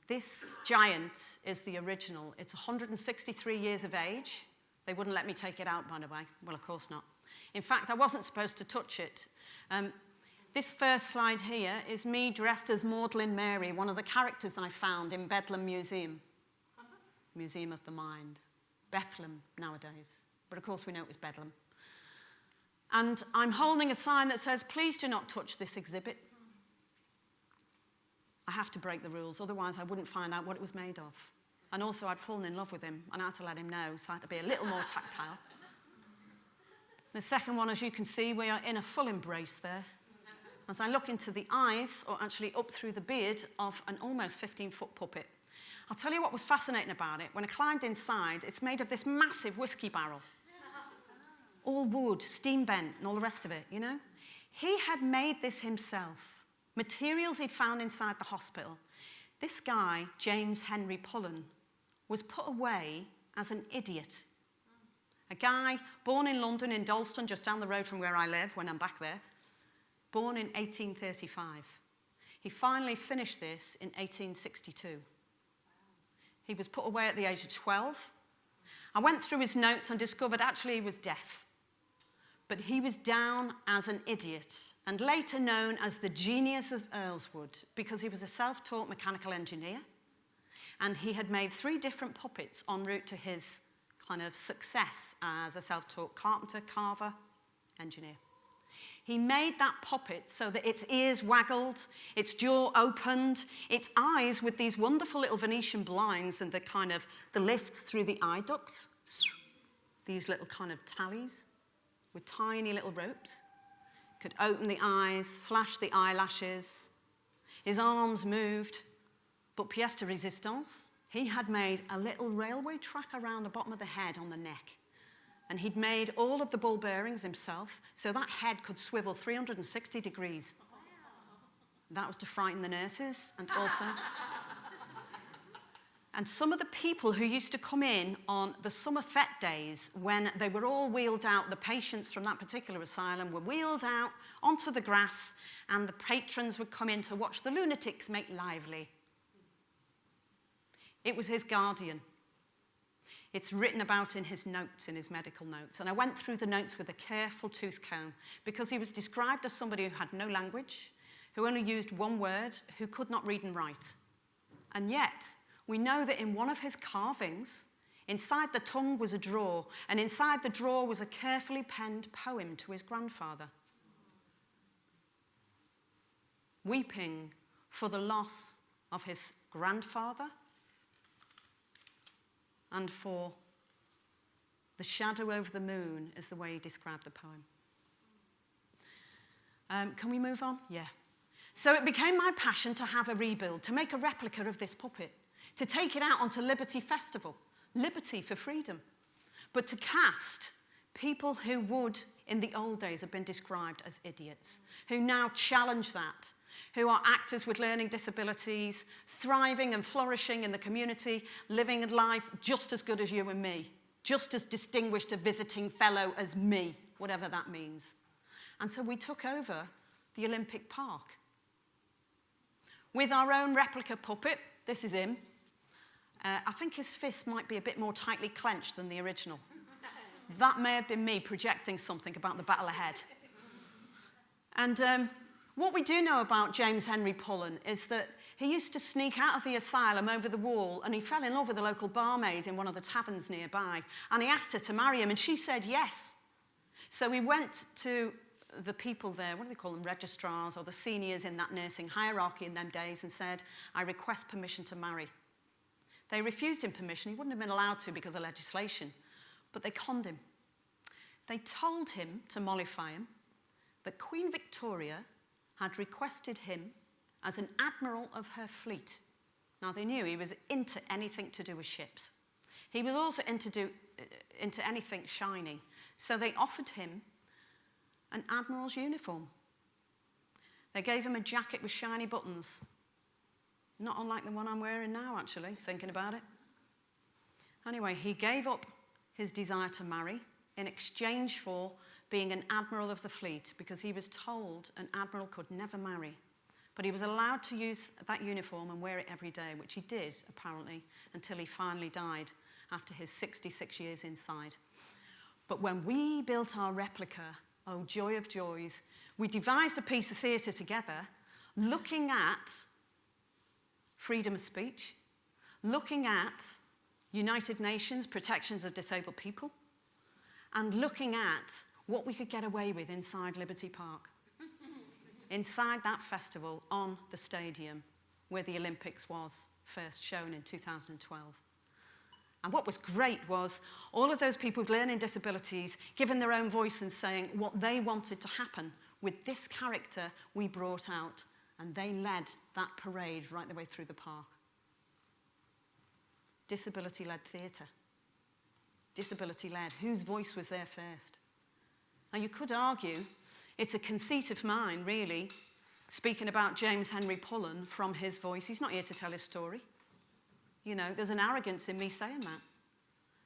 This giant is the original. It's 163 years of age. They wouldn't let me take it out, by the way. Well, of course not. In fact, I wasn't supposed to touch it. This first slide here is me dressed as Magdalene Mary, one of the characters I found in Bedlam Museum. Museum of the Mind. Bethlehem nowadays. But of course we know it was Bedlam. And I'm holding a sign that says, please do not touch this exhibit. I have to break the rules, otherwise I wouldn't find out what it was made of. And also I'd fallen in love with him, and I had to let him know, so I had to be a little more tactile. The second one, as you can see, we are in a full embrace there. As I look into the eyes, or actually up through the beard, of an almost 15-foot puppet. I'll tell you what was fascinating about it. When I climbed inside, it's made of this massive whiskey barrel. All wood, steam bent, and all the rest of it, you know? He had made this himself. Materials he'd found inside the hospital. This guy, James Henry Pullen, was put away as an idiot. A guy born in London, in Dalston, just down the road from where I live when I'm back there, born in 1835. He finally finished this in 1862. He was put away at the age of 12. I went through his notes and discovered actually he was deaf. But he was down as an idiot and later known as the genius of Earlswood because he was a self-taught mechanical engineer and he had made 3 different puppets en route to his kind of success as a self-taught carpenter, carver, engineer. He made that puppet so that its ears waggled, its jaw opened, its eyes with these wonderful little Venetian blinds and the lifts through the eye ducts, these little kind of tallies with tiny little ropes, could open the eyes, flash the eyelashes. His arms moved, but pièce de résistance, he had made a little railway track around the bottom of the head on the neck. And he'd made all of the ball bearings himself, so that head could swivel 360 degrees. That was to frighten the nurses, and also... And some of the people who used to come in on the summer fete days when they were all wheeled out, the patients from that particular asylum were wheeled out onto the grass and the patrons would come in to watch the lunatics make lively. It was his guardian. It's written about in his notes, in his medical notes. And I went through the notes with a careful tooth comb because he was described as somebody who had no language, who only used one word, who could not read and write. And yet, we know that in one of his carvings, inside the tongue was a drawer, and inside the drawer was a carefully penned poem to his grandfather. Weeping for the loss of his grandfather and for the shadow over the moon is the way he described the poem. Can we move on? Yeah. So it became my passion to have a rebuild, to make a replica of this puppet, to take it out onto Liberty Festival, Liberty for freedom, but to cast people who would, in the old days, have been described as idiots, who now challenge that, who are actors with learning disabilities, thriving and flourishing in the community, living a life just as good as you and me, just as distinguished a visiting fellow as me, whatever that means. And so we took over the Olympic Park with our own replica puppet. This is him. I think his fist might be a bit more tightly clenched than the original. That may have been me projecting something about the battle ahead. And what we do know about James Henry Pullen is that he used to sneak out of the asylum over the wall and he fell in love with a local barmaid in one of the taverns nearby. And he asked her to marry him and she said yes. So he went to the people there, what do they call them, registrars or the seniors in that nursing hierarchy in them days and said, I request permission to marry. They refused him permission. He wouldn't have been allowed to because of legislation, but they conned him. They told him to mollify him that Queen Victoria had requested him as an admiral of her fleet. Now, they knew he was into anything to do with ships. He was also into anything shiny. So they offered him an admiral's uniform. They gave him a jacket with shiny buttons. Not unlike the one I'm wearing now, actually, thinking about it. Anyway, he gave up his desire to marry in exchange for being an admiral of the fleet because he was told an admiral could never marry. But he was allowed to use that uniform and wear it every day, which he did, apparently, until he finally died after his 66 years inside. But when we built our replica, oh, joy of joys, we devised a piece of theatre together looking at freedom of speech, looking at United Nations protections of disabled people, and looking at what we could get away with inside Liberty Park, inside that festival on the stadium where the Olympics was first shown in 2012. And what was great was all of those people with learning disabilities giving their own voice and saying what they wanted to happen with this character we brought out, and they led that parade right the way through the park. Disability-led theatre. Disability-led. Whose voice was there first? Now, you could argue it's a conceit of mine, really, speaking about James Henry Pullen from his voice. He's not here to tell his story. You know, there's an arrogance in me saying that.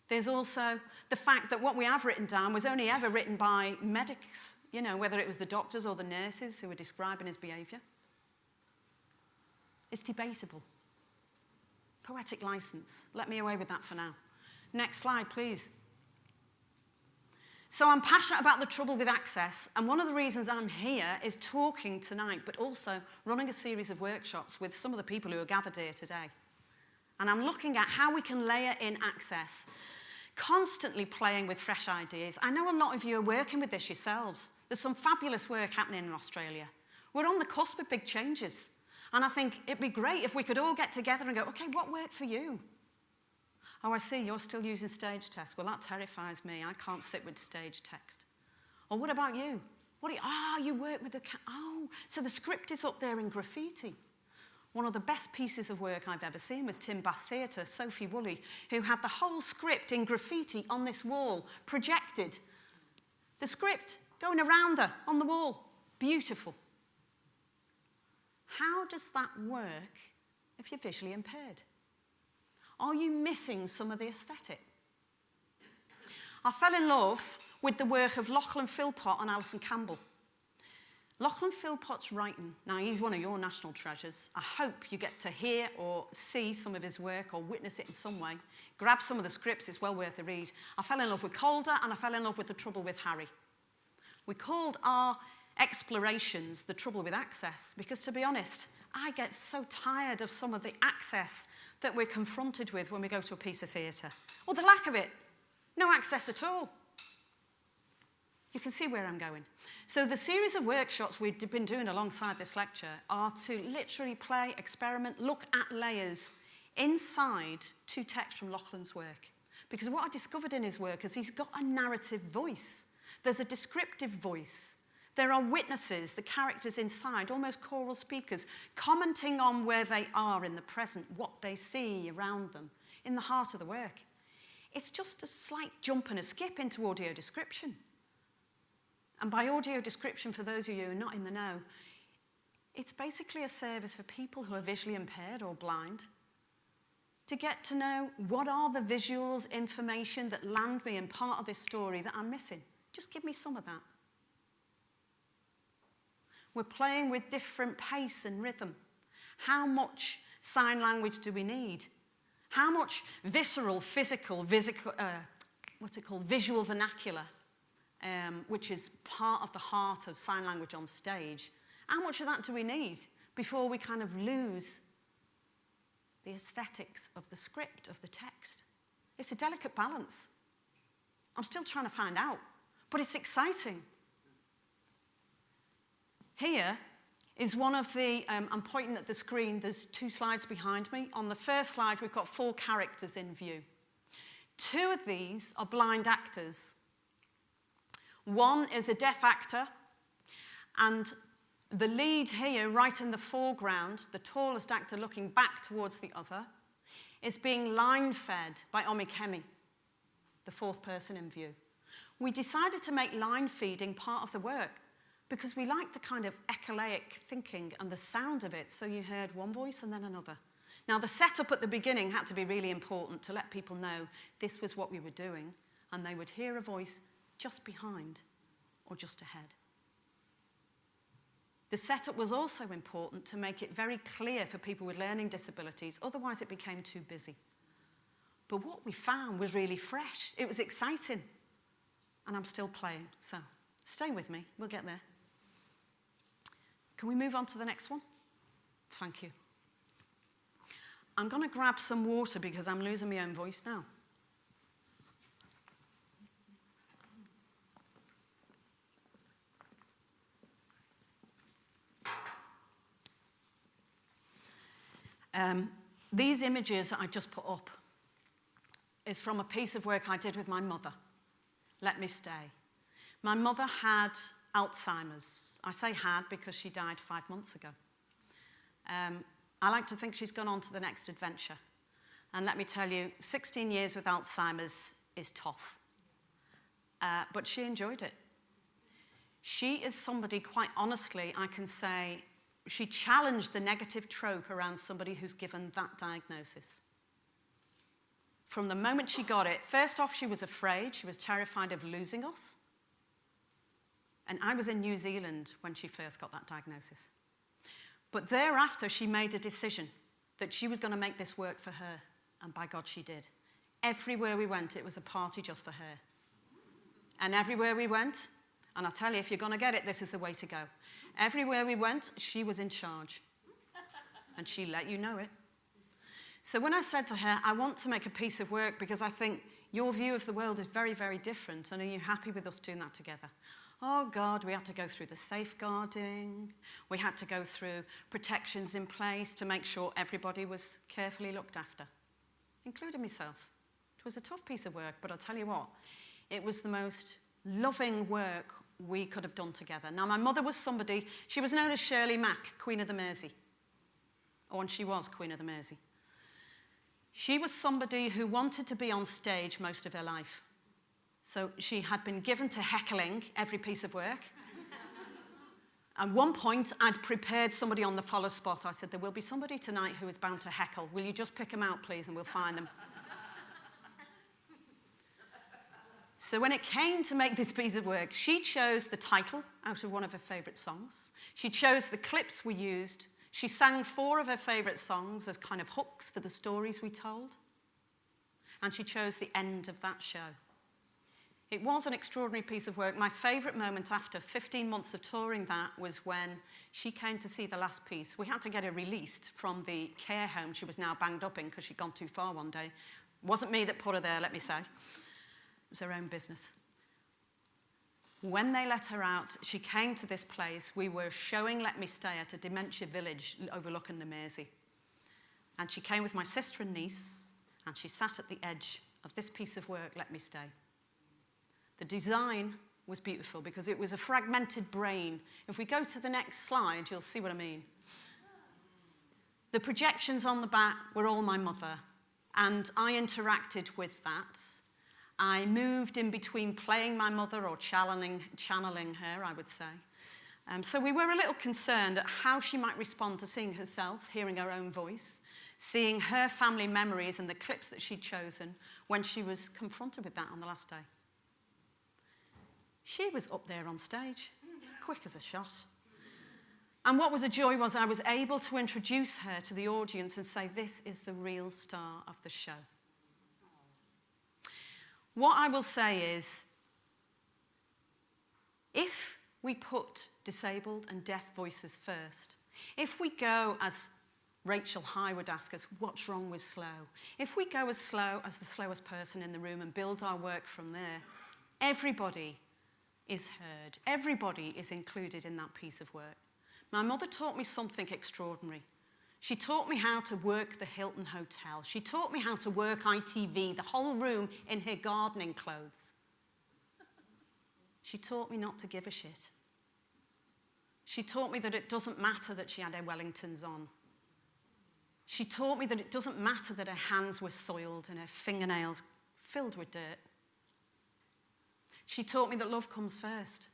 There's also the fact that what we have written down was only ever written by medics, you know, whether it was the doctors or the nurses who were describing his behaviour. It's debatable. Poetic license. Let me away with that for now. Next slide, please. So I'm passionate about the trouble with access, and one of the reasons I'm here is talking tonight, but also running a series of workshops with some of the people who are gathered here today. And I'm looking at how we can layer in access, constantly playing with fresh ideas. I know a lot of you are working with this yourselves. There's some fabulous work happening in Australia. We're on the cusp of big changes. And I think it'd be great if we could all get together and go, okay, what worked for you? Oh, I see, you're still using stage text. Well, that terrifies me. I can't sit with stage text. Or what about you? You work with the... so the script is up there in graffiti. One of the best pieces of work I've ever seen was Tim Bath Theatre, Sophie Woolley, who had the whole script in graffiti on this wall, projected. The script going around her on the wall. Beautiful. How does that work if you're visually impaired? Are you missing some of the aesthetic? I fell in love with the work of Lachlan Philpott and Alison Campbell. Lachlan Philpott's writing, now he's one of your national treasures. I hope you get to hear or see some of his work or witness it in some way. Grab some of the scripts, it's well worth a read. I fell in love with Calder and I fell in love with The Trouble with Harry. We called our explorations The Trouble with Access because, to be honest, I get so tired of some of the access that we're confronted with when we go to a piece of theatre. Or the lack of it. No access at all. You can see where I'm going. So the series of workshops we've been doing alongside this lecture are to literally play, experiment, look at layers inside to text from Lachlan's work. Because what I discovered in his work is he's got a narrative voice. There's a descriptive voice. There are witnesses, the characters inside, almost choral speakers, commenting on where they are in the present, what they see around them, in the heart of the work. It's just a slight jump and a skip into audio description. And by audio description, for those of you who are not in the know, it's basically a service for people who are visually impaired or blind to get to know what are the visuals, information that land me in part of this story that I'm missing. Just give me some of that. We're playing with different pace and rhythm. How much sign language do we need? How much visceral, visual vernacular, which is part of the heart of sign language on stage. How much of that do we need before we kind of lose the aesthetics of the script, of the text? It's a delicate balance. I'm still trying to find out, but it's exciting. Here is one of the, I'm pointing at the screen, there's 2 slides behind me. On the first slide, we've got 4 characters in view. 2 of these are blind actors. One is a deaf actor, and the lead here, right in the foreground, the tallest actor looking back towards the other, is being line-fed by Omikemi, the 4th person in view. We decided to make line feeding part of the work because we liked the kind of echolaic thinking and the sound of it, so you heard one voice and then another. Now, the setup at the beginning had to be really important to let people know this was what we were doing, and they would hear a voice just behind or just ahead. The setup was also important to make it very clear for people with learning disabilities, otherwise it became too busy. But what we found was really fresh. It was exciting, and I'm still playing, so stay with me, we'll get there. Can we move on to the next one? Thank you. I'm going to grab some water because I'm losing my own voice now. These images I just put up is from a piece of work I did with my mother. Let me stay. My mother had Alzheimer's. I say had because she died 5 months ago. I like to think she's gone on to the next adventure. And let me tell you, 16 years with Alzheimer's is tough. But she enjoyed it. She is somebody, quite honestly, I can say, she challenged the negative trope around somebody who's given that diagnosis. From the moment she got it, first off, she was afraid. She was terrified of losing us. And I was in New Zealand when she first got that diagnosis. But thereafter, she made a decision that she was going to make this work for her. And by God, she did. Everywhere we went, it was a party just for her. And everywhere we went, and I'll tell you, if you're going to get it, this is the way to go. Everywhere we went, she was in charge. And she let you know it. So when I said to her, I want to make a piece of work because I think your view of the world is very, very different, and are you happy with us doing that together? Oh, God, we had to go through the safeguarding. We had to go through protections in place to make sure everybody was carefully looked after, including myself. It was a tough piece of work, but I'll tell you what, it was the most loving work we could have done together. Now, my mother was somebody, she was known as Shirley Mack, Queen of the Mersey. And she was Queen of the Mersey. She was somebody who wanted to be on stage most of her life. So she had been given to heckling every piece of work. At one point, I'd prepared somebody on the follow spot. I said, there will be somebody tonight who is bound to heckle. Will you just pick them out, please, and we'll find them. So when it came to make this piece of work, she chose the title out of one of her favourite songs. She chose the clips we used. She sang 4 of her favourite songs as kind of hooks for the stories we told. And she chose the end of that show. It was an extraordinary piece of work. My favourite moment after 15 months of touring that was when she came to see the last piece. We had to get her released from the care home she was now banged up in because she'd gone too far one day. It wasn't me that put her there, let me say. It was her own business. When they let her out, she came to this place. We were showing Let Me Stay at a dementia village overlooking the Mersey. And she came with my sister and niece, and she sat at the edge of this piece of work, Let Me Stay. The design was beautiful because it was a fragmented brain. If we go to the next slide, you'll see what I mean. The projections on the back were all my mother, and I interacted with that. I moved in between playing my mother or channeling her, I would say. So we were a little concerned at how she might respond to seeing herself, hearing her own voice, seeing her family memories and the clips that she'd chosen when she was confronted with that on the last day. She was up there on stage, quick as a shot. And what was a joy was I was able to introduce her to the audience and say, this is the real star of the show. What I will say is, if we put disabled and deaf voices first, if we go, as Rachel High would ask us, what's wrong with slow? If we go as slow as the slowest person in the room and build our work from there, everybody is heard. Everybody is included in that piece of work. My mother taught me something extraordinary. She taught me how to work the Hilton Hotel. She taught me how to work ITV, the whole room in her gardening clothes. She taught me not to give a shit. She taught me that it doesn't matter that she had her Wellingtons on. She taught me that it doesn't matter that her hands were soiled and her fingernails filled with dirt. She taught me that love comes first.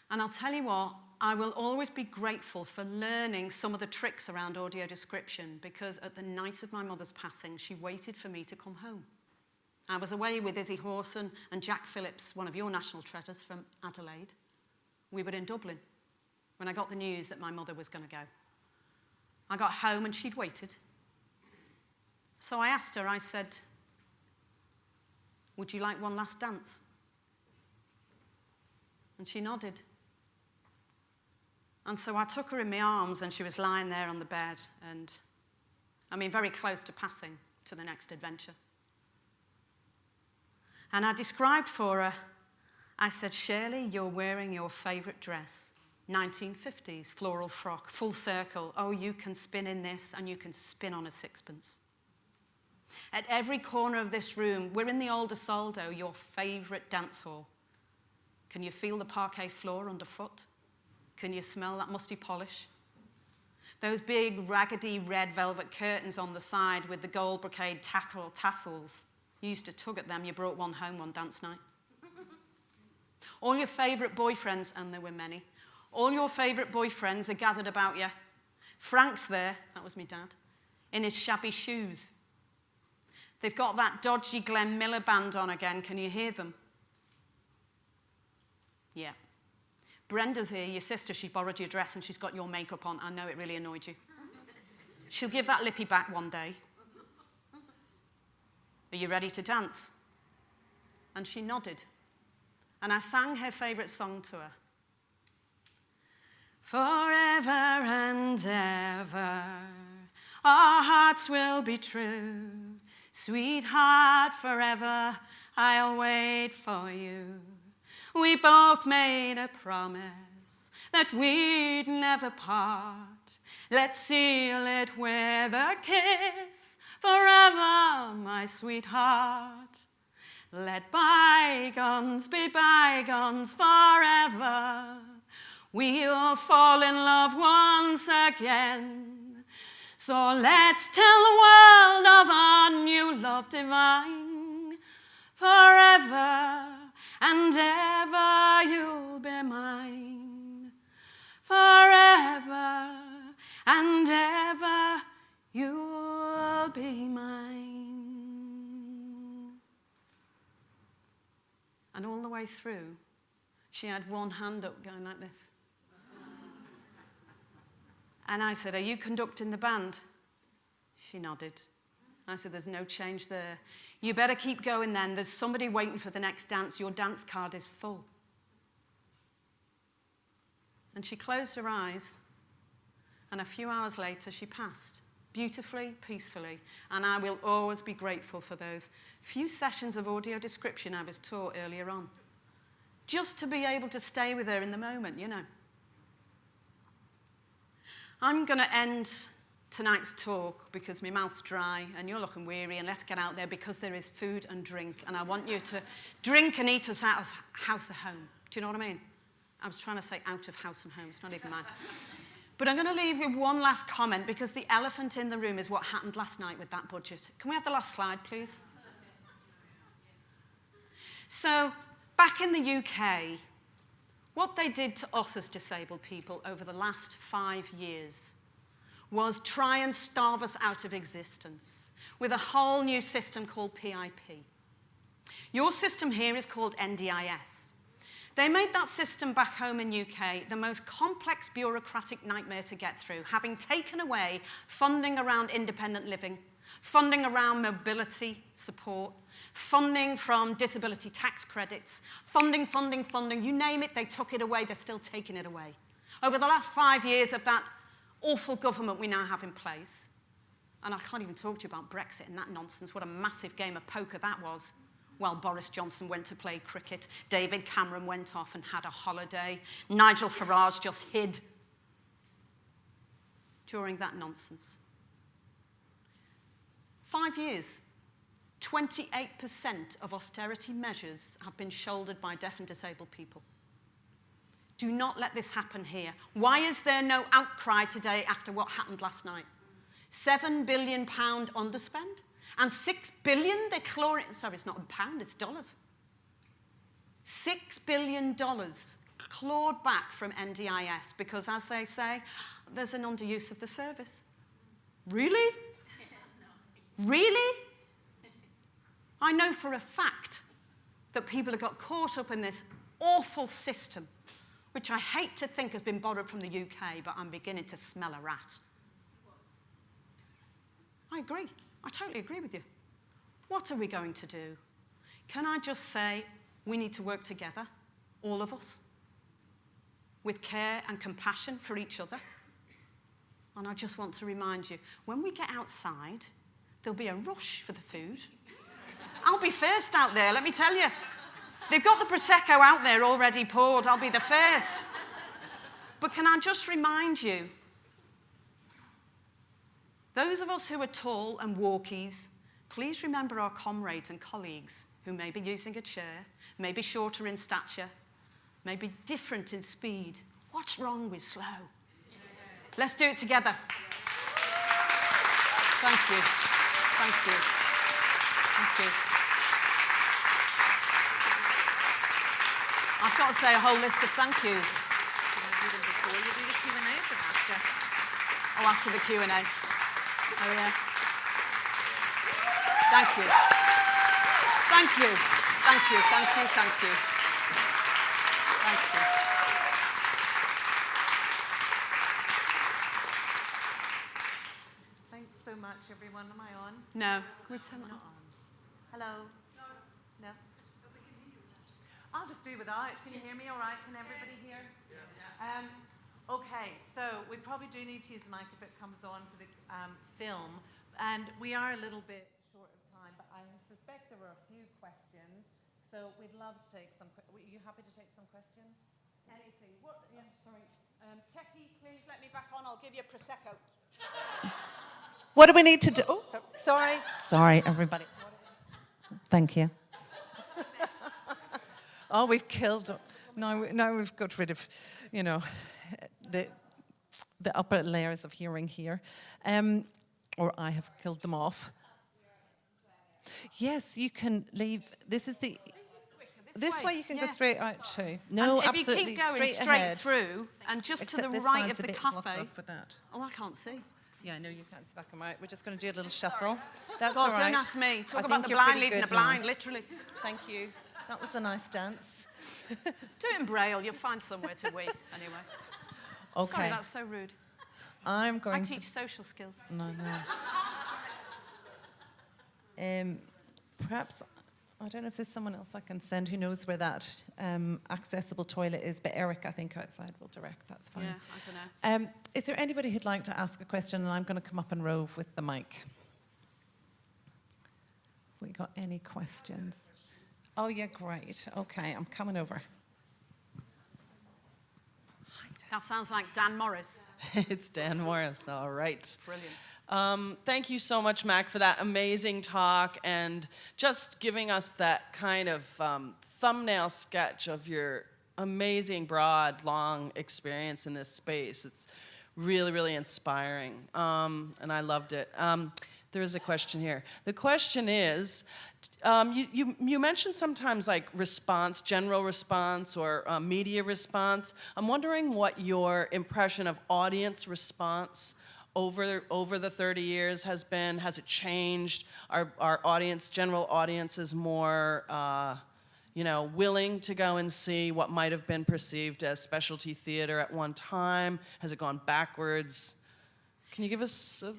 And I'll tell you what, I will always be grateful for learning some of the tricks around audio description, because at the night of my mother's passing, she waited for me to come home. I was away with Izzy Hawson and Jack Phillips, one of your national treasures from Adelaide. We were in Dublin when I got the news that my mother was going to go. I got home and she'd waited. So I asked her, I said, would you like one last dance? And she nodded. And so I took her in my arms and she was lying there on the bed and, very close to passing to the next adventure. And I described for her, I said, Shirley, you're wearing your favourite dress, 1950s, floral frock, full circle. Oh, you can spin in this and you can spin on a sixpence. At every corner of this room, we're in the Older Soldo, your favourite dance hall. Can you feel the parquet floor underfoot? Can you smell that musty polish? Those big, raggedy red velvet curtains on the side with the gold brocade tassels. You used to tug at them, you brought one home one dance night. All your favourite boyfriends, and there were many, all your favourite boyfriends are gathered about you. Frank's there, that was me dad. in his shabby shoes. They've got that dodgy Glenn Miller band on again. Can you hear them? Yeah. Brenda's here, your sister. She borrowed your dress and she's got your makeup on. I know it really annoyed you. She'll give that lippy back one day. Are you ready to dance? And she nodded. And I sang her favourite song to her. Forever and ever, our hearts will be true. Sweetheart, forever, I'll wait for you. We both made a promise that we'd never part. Let's seal it with a kiss. Forever, my sweetheart. Let bygones be bygones forever. We'll fall in love once again. So let's tell the world of our new love divine. Forever and ever you'll be mine. Forever and ever you'll be mine. And all the way through, she had one hand up going like this. And I said, are you conducting the band? She nodded. I said, there's no change there. You better keep going then. There's somebody waiting for the next dance. Your dance card is full. And she closed her eyes, and a few hours later she passed, beautifully, peacefully. And I will always be grateful for those few sessions of audio description I was taught earlier on. Just to be able to stay with her in the moment, you know. I'm going to end tonight's talk because my mouth's dry and you're looking weary, and let's get out there because there is food and drink, and I want you to drink and eat us out of house and home. Do you know what I mean? I was trying to say out of house and home. It's not even mine. But I'm going to leave you one last comment, because the elephant in the room is what happened last night with that budget. Can we have the last slide, please? So, back in the UK, what they did to us as disabled people over the last 5 years was try and starve us out of existence with a whole new system called PIP. Your system here is called NDIS. They made that system back home in UK the most complex bureaucratic nightmare to get through, having taken away funding around independent living, funding around mobility support, funding from disability tax credits, funding, you name it, they took it away, they're still taking it away. Over the last 5 years of that awful government we now have in place, and I can't even talk to you about Brexit and that nonsense, what a massive game of poker that was. Well, Boris Johnson went to play cricket, David Cameron went off and had a holiday, Nigel Farage just hid during that nonsense. 5 years. 28% of austerity measures have been shouldered by deaf and disabled people. Do not let this happen here. Why is there no outcry today after what happened last night? £7 billion underspend, and $6 billion they're clawing. Sorry, it's not a pound, it's dollars. $6 billion clawed back from NDIS because, as they say, there's an underuse of the service. Really? Really? I know for a fact that people have got caught up in this awful system, which I hate to think has been borrowed from the UK, but I'm beginning to smell a rat. I agree. I totally agree with you. What are we going to do? Can I just say we need to work together, all of us, with care and compassion for each other? And I just want to remind you, when we get outside, there'll be a rush for the food. I'll be first out there, let me tell you. They've got the Prosecco out there already poured. I'll be the first. But can I just remind you, those of us who are tall and walkies, please remember our comrades and colleagues who may be using a chair, may be shorter in stature, may be different in speed. What's wrong with slow? Let's do it together. Thank you. Thank you. Thank you. I've got to say a whole list of thank yous. Do you do them before you do the Q&A or after? Oh, after the Q&A. Oh, yeah. Thank you. Thank you. Thank you. Thank you. Thank you. Thank you. Thanks so much, everyone. Am I on? No. Can we turn it on? Hello? No? I'll just do without. Can you hear me all right? Can everybody hear? Yeah. Okay, so we probably do need to use the mic if it comes on for the film. And we are a little bit short of time, but I suspect there were a few questions. So we'd love to take some. Are you happy to take some questions? Anything. What? Yeah, sorry. Techie, please let me back on. I'll give you a Prosecco. What do we need to do? Oh, sorry. Sorry, everybody. Thank you. Oh, we've killed. Now we've got rid of, you know, the upper layers of hearing here, or I have killed them off. Yes, you can leave. This is the. This way you can go straight out too. No, and if absolutely. you keep going straight ahead. through, and just Except to the this right side's of a the bit blocked cafe. off with that. Oh, I can't see. Yeah, I know you can't see back and right. We're just going to do a little shuffle. That's God, all right. don't ask me. Talk I about think the you're blind pretty leading the good now. blind, literally. Thank you. That was a nice dance. Do it in Braille. You'll find somewhere to weep anyway. Okay. Sorry, that's so rude. I'm going I to. teach social skills. No. Perhaps, I don't know if there's someone else I can send who knows where that accessible toilet is, but Eric, I think, outside will direct. That's fine. Yeah, I don't know. Is there anybody who'd like to ask a question? And I'm going to come up and rove with the mic. Have we got any questions? Oh, yeah, great. Okay, I'm coming over. That sounds like Dan Morris. It's Dan Morris, all right. Brilliant. Thank you so much, Mac, for that amazing talk and just giving us that kind of thumbnail sketch of your amazing, broad, long experience in this space. It's really, really inspiring, and I loved it. There is a question here. The question is, you mentioned sometimes like response, general response, or media response. I'm wondering what your impression of audience response over the 30 years has been. Has it changed? Our audience, general audience, is more willing to go and see what might have been perceived as specialty theater at one time? Has it gone backwards? Can you give us an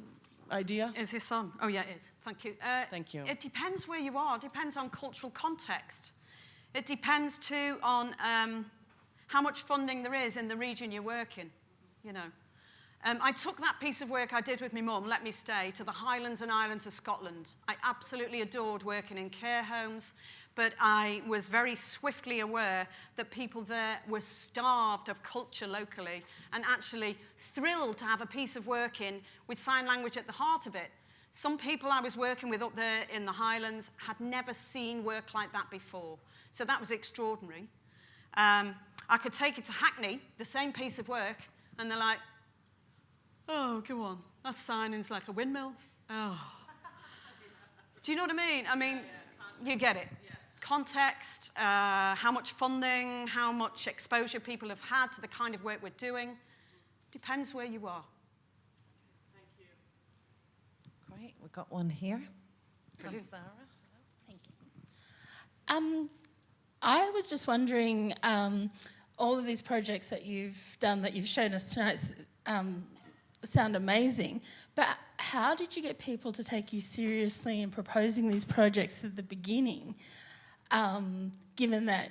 idea? Is this on? Oh, yeah, it is. Thank you. Thank you. It depends where you are. It depends on cultural context. It depends, too, on how much funding there is in the region you work in, you know. I took that piece of work I did with my mum, Let Me Stay, to the Highlands and Islands of Scotland. I absolutely adored working in care homes, but I was very swiftly aware that people there were starved of culture locally and actually thrilled to have a piece of work in with sign language at the heart of it. Some people I was working with up there in the Highlands had never seen work like that before. So that was extraordinary. I could take it to Hackney, the same piece of work, and they're like, oh, go on, that signing's like a windmill. Oh. Do you know what I mean? I mean, you get it. Context, how much funding, how much exposure people have had to the kind of work we're doing. Depends where you are. Thank you. Great, we've got one here. From Brilliant. Sarah. Thank you. I was just wondering, all of these projects that you've done, that you've shown us tonight, sound amazing, but how did you get people to take you seriously in proposing these projects at the beginning, given that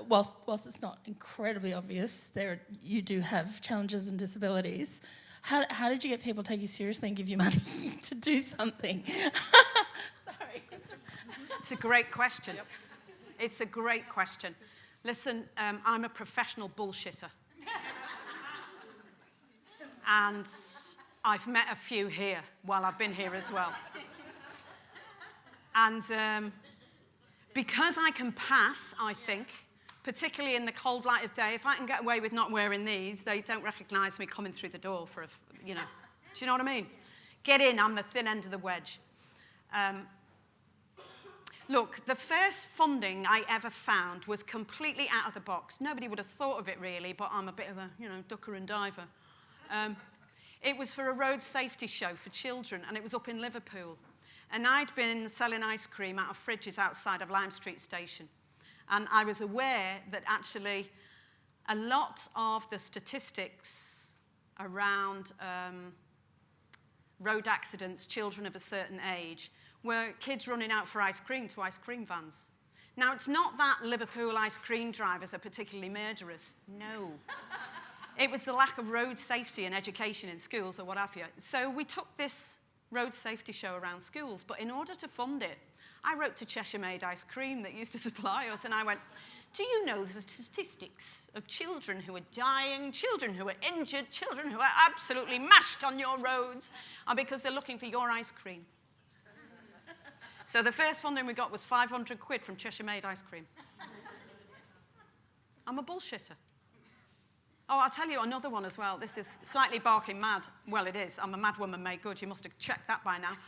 whilst it's not incredibly obvious, you do have challenges and disabilities, how did you get people to take you seriously and give you money to do something? Sorry. It's a great question. Yep. It's a great question. Listen, I'm a professional bullshitter. And I've met a few here while I've been here as well. And because I can pass, I think, particularly in the cold light of day, if I can get away with not wearing these, they don't recognise me coming through the door for Do you know what I mean? Get in, I'm the thin end of the wedge. Look, the first funding I ever found was completely out of the box. Nobody would have thought of it really, but I'm a bit of a, ducker and diver. It was for a road safety show for children, and it was up in Liverpool. And I'd been selling ice cream out of fridges outside of Lime Street Station. And I was aware that actually a lot of the statistics around road accidents, children of a certain age, were kids running out for ice cream to ice cream vans. Now, it's not that Liverpool ice cream drivers are particularly murderous. No. It was the lack of road safety and education in schools or what have you. So we took this road safety show around schools, but in order to fund it, I wrote to Cheshire Made Ice Cream that used to supply us, and I went, do you know the statistics of children who are dying, children who are injured, children who are absolutely mashed on your roads are because they're looking for your ice cream? So the first funding we got was 500 quid from Cheshire Made Ice Cream. I'm a bullshitter. Oh, I'll tell you another one as well. This is slightly barking mad. Well, it is. I'm a mad woman made good. You must have checked that by now.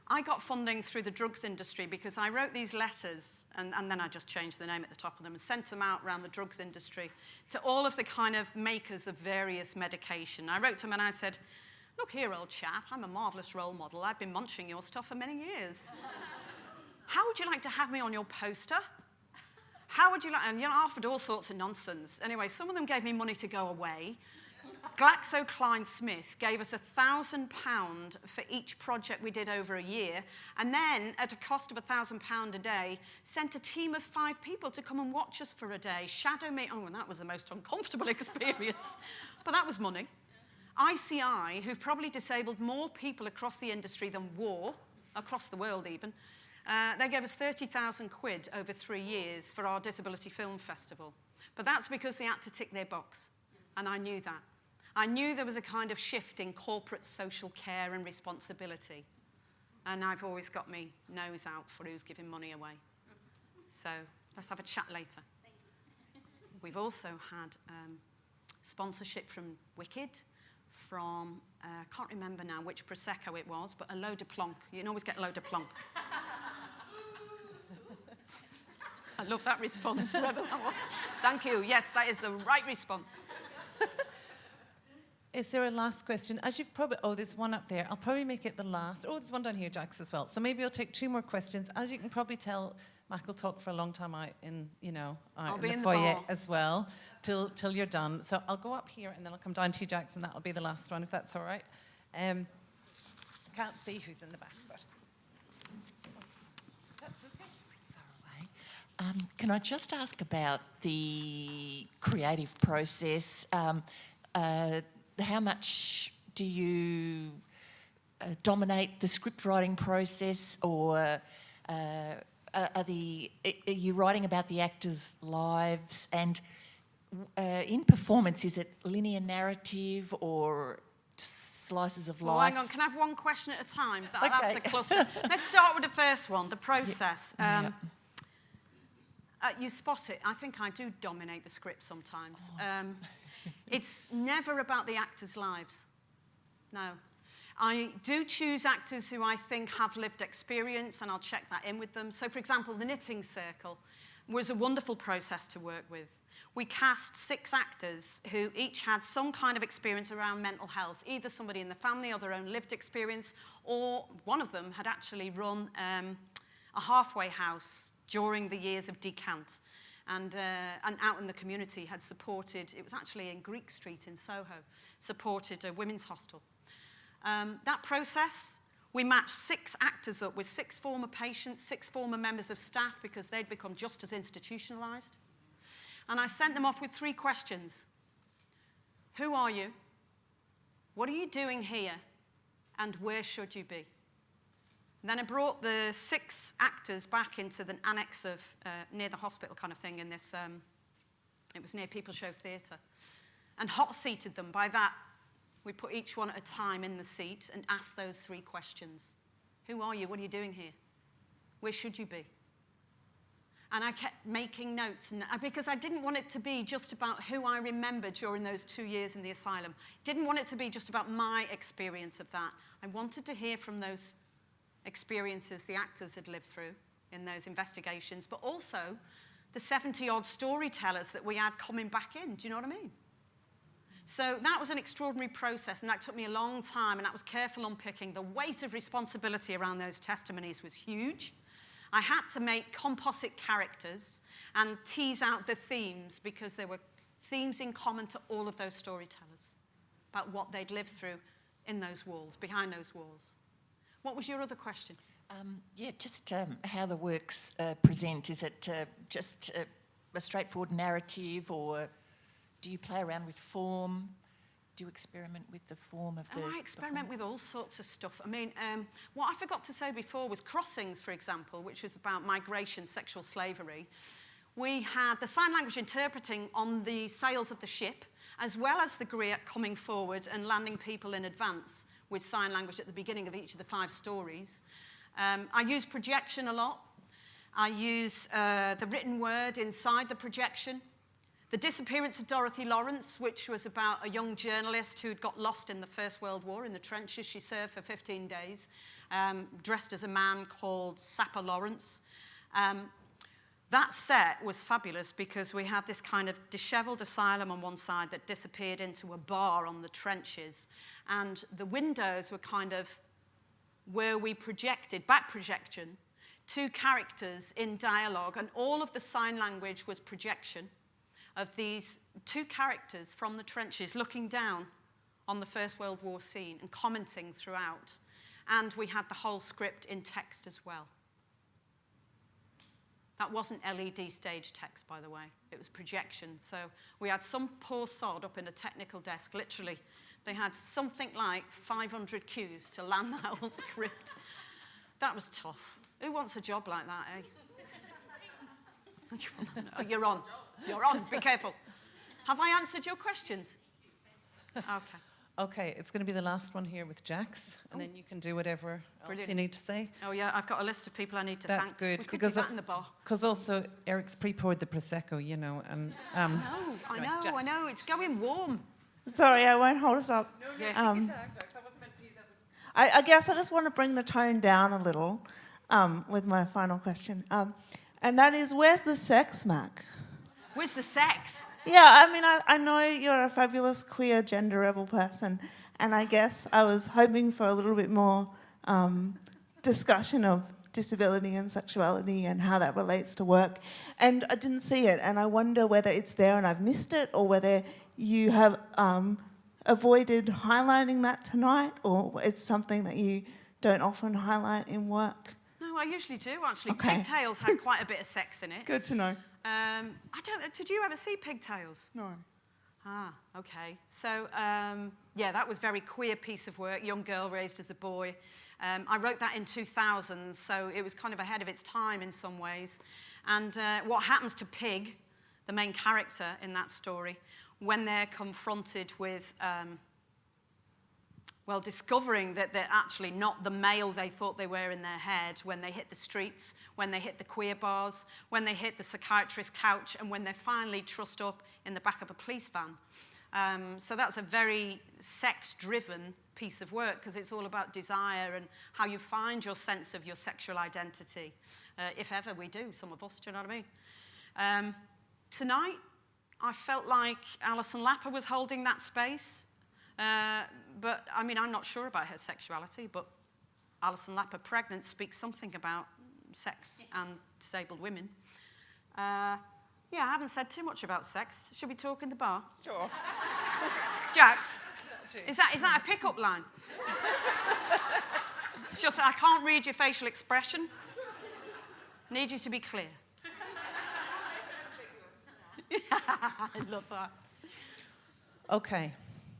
I got funding through the drugs industry because I wrote these letters, and then I just changed the name at the top of them and sent them out around the drugs industry to all of the kind of makers of various medication. I wrote to them and I said, look here, old chap, I'm a marvellous role model. I've been munching your stuff for many years. How would you like to have me on your poster? How would you like, and I offered all sorts of nonsense. Anyway, some of them gave me money to go away. GlaxoSmithKline gave us £1,000 for each project we did over a year, and then, at a cost of £1,000 a day, sent a team of 5 people to come and watch us for a day, shadow me. Oh, and that was the most uncomfortable experience. But that was money. ICI, who've probably disabled more people across the industry than war, across the world even, they gave us 30,000 quid over 3 years for our Disability Film Festival. But that's because they had to tick their box, and I knew that. I knew there was a kind of shift in corporate social care and responsibility, and I've always got my nose out for who's giving money away. So let's have a chat later. Thank you. We've also had sponsorship from Wicked, from, I can't remember now which Prosecco it was, but a load of plonk. You can always get a load of plonk. I love that response, whoever that was. Thank you. Yes, that is the right response. Is there a last question? As you've probably, oh, there's one up there. I'll probably make it the last. Oh, there's one down here, Jax, as well. So maybe I'll take 2 more questions. As you can probably tell, Mac will talk for a long time out in, out in the foyer as well, till you're done. So I'll go up here and then I'll come down to you, Jax, and that'll be the last one, if that's all right. Can't see who's in the back, but that's okay. Far away. Can I just ask about the creative process? How much do you dominate the script writing process, or are you writing about the actors' lives? And in performance, is it linear narrative or slices of life? Well, hang on, can I have one question at a time? That's a cluster. Let's start with the first one, the process. Yeah. You spot it. I think I do dominate the script sometimes. It's never about the actors' lives. No. I do choose actors who I think have lived experience, and I'll check that in with them. So, for example, the Knitting Circle was a wonderful process to work with. We cast 6 actors who each had some kind of experience around mental health, either somebody in the family or their own lived experience, or one of them had actually run a halfway house during the years of Decant. And out in the community had supported, it was actually in Greek Street in Soho, supported a women's hostel. That process, we matched 6 actors up with 6 former patients, 6 former members of staff, because they'd become just as institutionalised. And I sent them off with 3 questions. Who are you? What are you doing here? And where should you be? And then I brought the 6 actors back into the annex of, near the hospital kind of thing in this, it was near People Show Theatre, and hot-seated them. By that, we put each one at a time in the seat and asked those 3 questions. Who are you? What are you doing here? Where should you be? And I kept making notes, because I didn't want it to be just about who I remembered during those 2 years in the asylum. Didn't want it to be just about my experience of that. I wanted to hear from those experiences the actors had lived through in those investigations, but also the 70-odd storytellers that we had coming back in. Do you know what I mean? So that was an extraordinary process, and that took me a long time, and that was careful unpicking. The weight of responsibility around those testimonies was huge. I had to make composite characters and tease out the themes, because there were themes in common to all of those storytellers about what they'd lived through in those walls, behind those walls. What was your other question? Yeah, just how the works present. Is it just a straightforward narrative, or do you play around with form? Do you experiment with the form of the... I experiment with all sorts of stuff. I mean, what I forgot to say before was Crossings, for example, which was about migration, sexual slavery. We had the sign language interpreting on the sails of the ship, as well as the griot coming forward and landing people in advance with sign language at the beginning of each of the 5 stories. I use projection a lot. I use the written word inside the projection. The Disappearance of Dorothy Lawrence, which was about a young journalist who'd got lost in the First World War in the trenches. She served for 15 days, dressed as a man called Sapper Lawrence. That set was fabulous because we had this kind of dishevelled asylum on one side that disappeared into a bar on the trenches. And the windows were kind of where we projected, back projection, 2 characters in dialogue, and all of the sign language was projection of these 2 characters from the trenches looking down on the First World War scene and commenting throughout. And we had the whole script in text as well. That wasn't LED stage text, by the way. It was projection. So we had some poor sod up in a technical desk, literally. They had something like 500 cues to land that whole script. That was tough. Who wants a job like that, eh? Oh, you're on. You're on. Be careful. Have I answered your questions? Okay. Okay, it's going to be the last one here with Jax, and then you can do whatever else you need to say. Oh, yeah, I've got a list of people I need to That's thank. good. We could do that in the bar. Because also Eric's pre-poured the Prosecco, you know, and... I know, it's going warm. Sorry, I won't hold us up. I guess I just want to bring the tone down a little with my final question. And that is, where's the sex, Mac? Where's the sex? Yeah, I mean, I know you're a fabulous queer gender rebel person, and I guess I was hoping for a little bit more discussion of disability and sexuality and how that relates to work. And I didn't see it, and I wonder whether it's there and I've missed it, or whether you have avoided highlighting that tonight, or it's something that you don't often highlight in work. No, I usually do, actually. Okay. Pigtails had quite a bit of sex in it. Good to know. Did you ever see Pigtails? No. Ah, okay. So, yeah, that was a very queer piece of work, young girl raised as a boy. I wrote that in 2000, so it was kind of ahead of its time in some ways. And what happens to Pig, the main character in that story, when they're confronted with, discovering that they're actually not the male they thought they were in their head, when they hit the streets, when they hit the queer bars, when they hit the psychiatrist's couch, and when they're finally trussed up in the back of a police van. So that's a very sex-driven piece of work, because it's all about desire and how you find your sense of your sexual identity. If ever we do, some of us, do you know what I mean? Tonight, I felt like Alison Lapper was holding that space. But, I mean, I'm not sure about her sexuality, but Alison Lapper, pregnant, speaks something about sex and disabled women. Yeah, I haven't said too much about sex. Should we talk in the bar? Sure. Jax, is that a pickup line? It's just, I can't read your facial expression. Need you to be clear. I love that. Okay,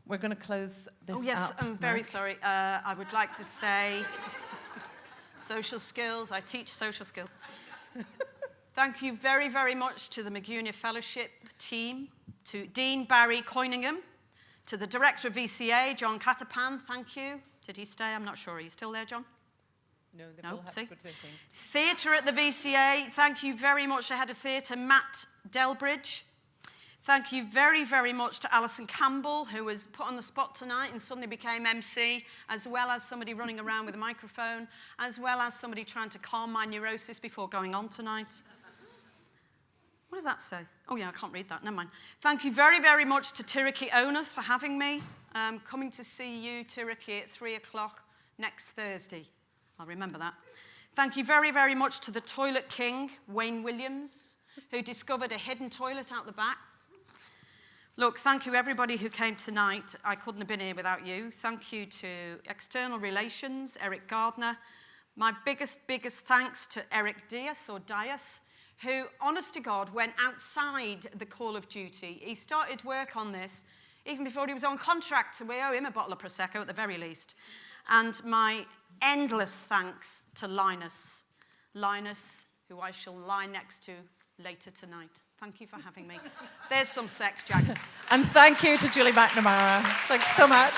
we're going to close this Oh, yes, up. I'm very Mark. sorry. I would like to say social skills. I teach social skills. Thank you very, very much to the Miegunyah Fellowship team, to Dean Barry Conyngham, to the Director of VCA, John Catapan, thank you. Did he stay? I'm not sure. Are you still there, John? No, they No, will have see? to go to their things. Theatre at the VCA, thank you very much. The Head of Theatre, Matt Delbridge. Thank you very, very much to Alison Campbell, who was put on the spot tonight and suddenly became MC, as well as somebody running around with a microphone, as well as somebody trying to calm my neurosis before going on tonight. What does that say? Oh, yeah, I can't read that. Never mind. Thank you very, very much to Tiriki Onus for having me. Coming to see you, Tiriki, at 3 o'clock next Thursday. I'll remember that. Thank you very, very much to the Toilet King, Wayne Williams, who discovered a hidden toilet out the back. Look, thank you, everybody who came tonight. I couldn't have been here without you. Thank you to External Relations, Eric Gardner. My biggest thanks to Eric Dias, who, honest to God, went outside the call of duty. He started work on this even before he was on contract, so we owe him a bottle of Prosecco at the very least. And my endless thanks to Linus, who I shall lie next to later tonight. Thank you for having me. There's some sex, Jackson. And thank you to Julie McNamara. Thanks so much.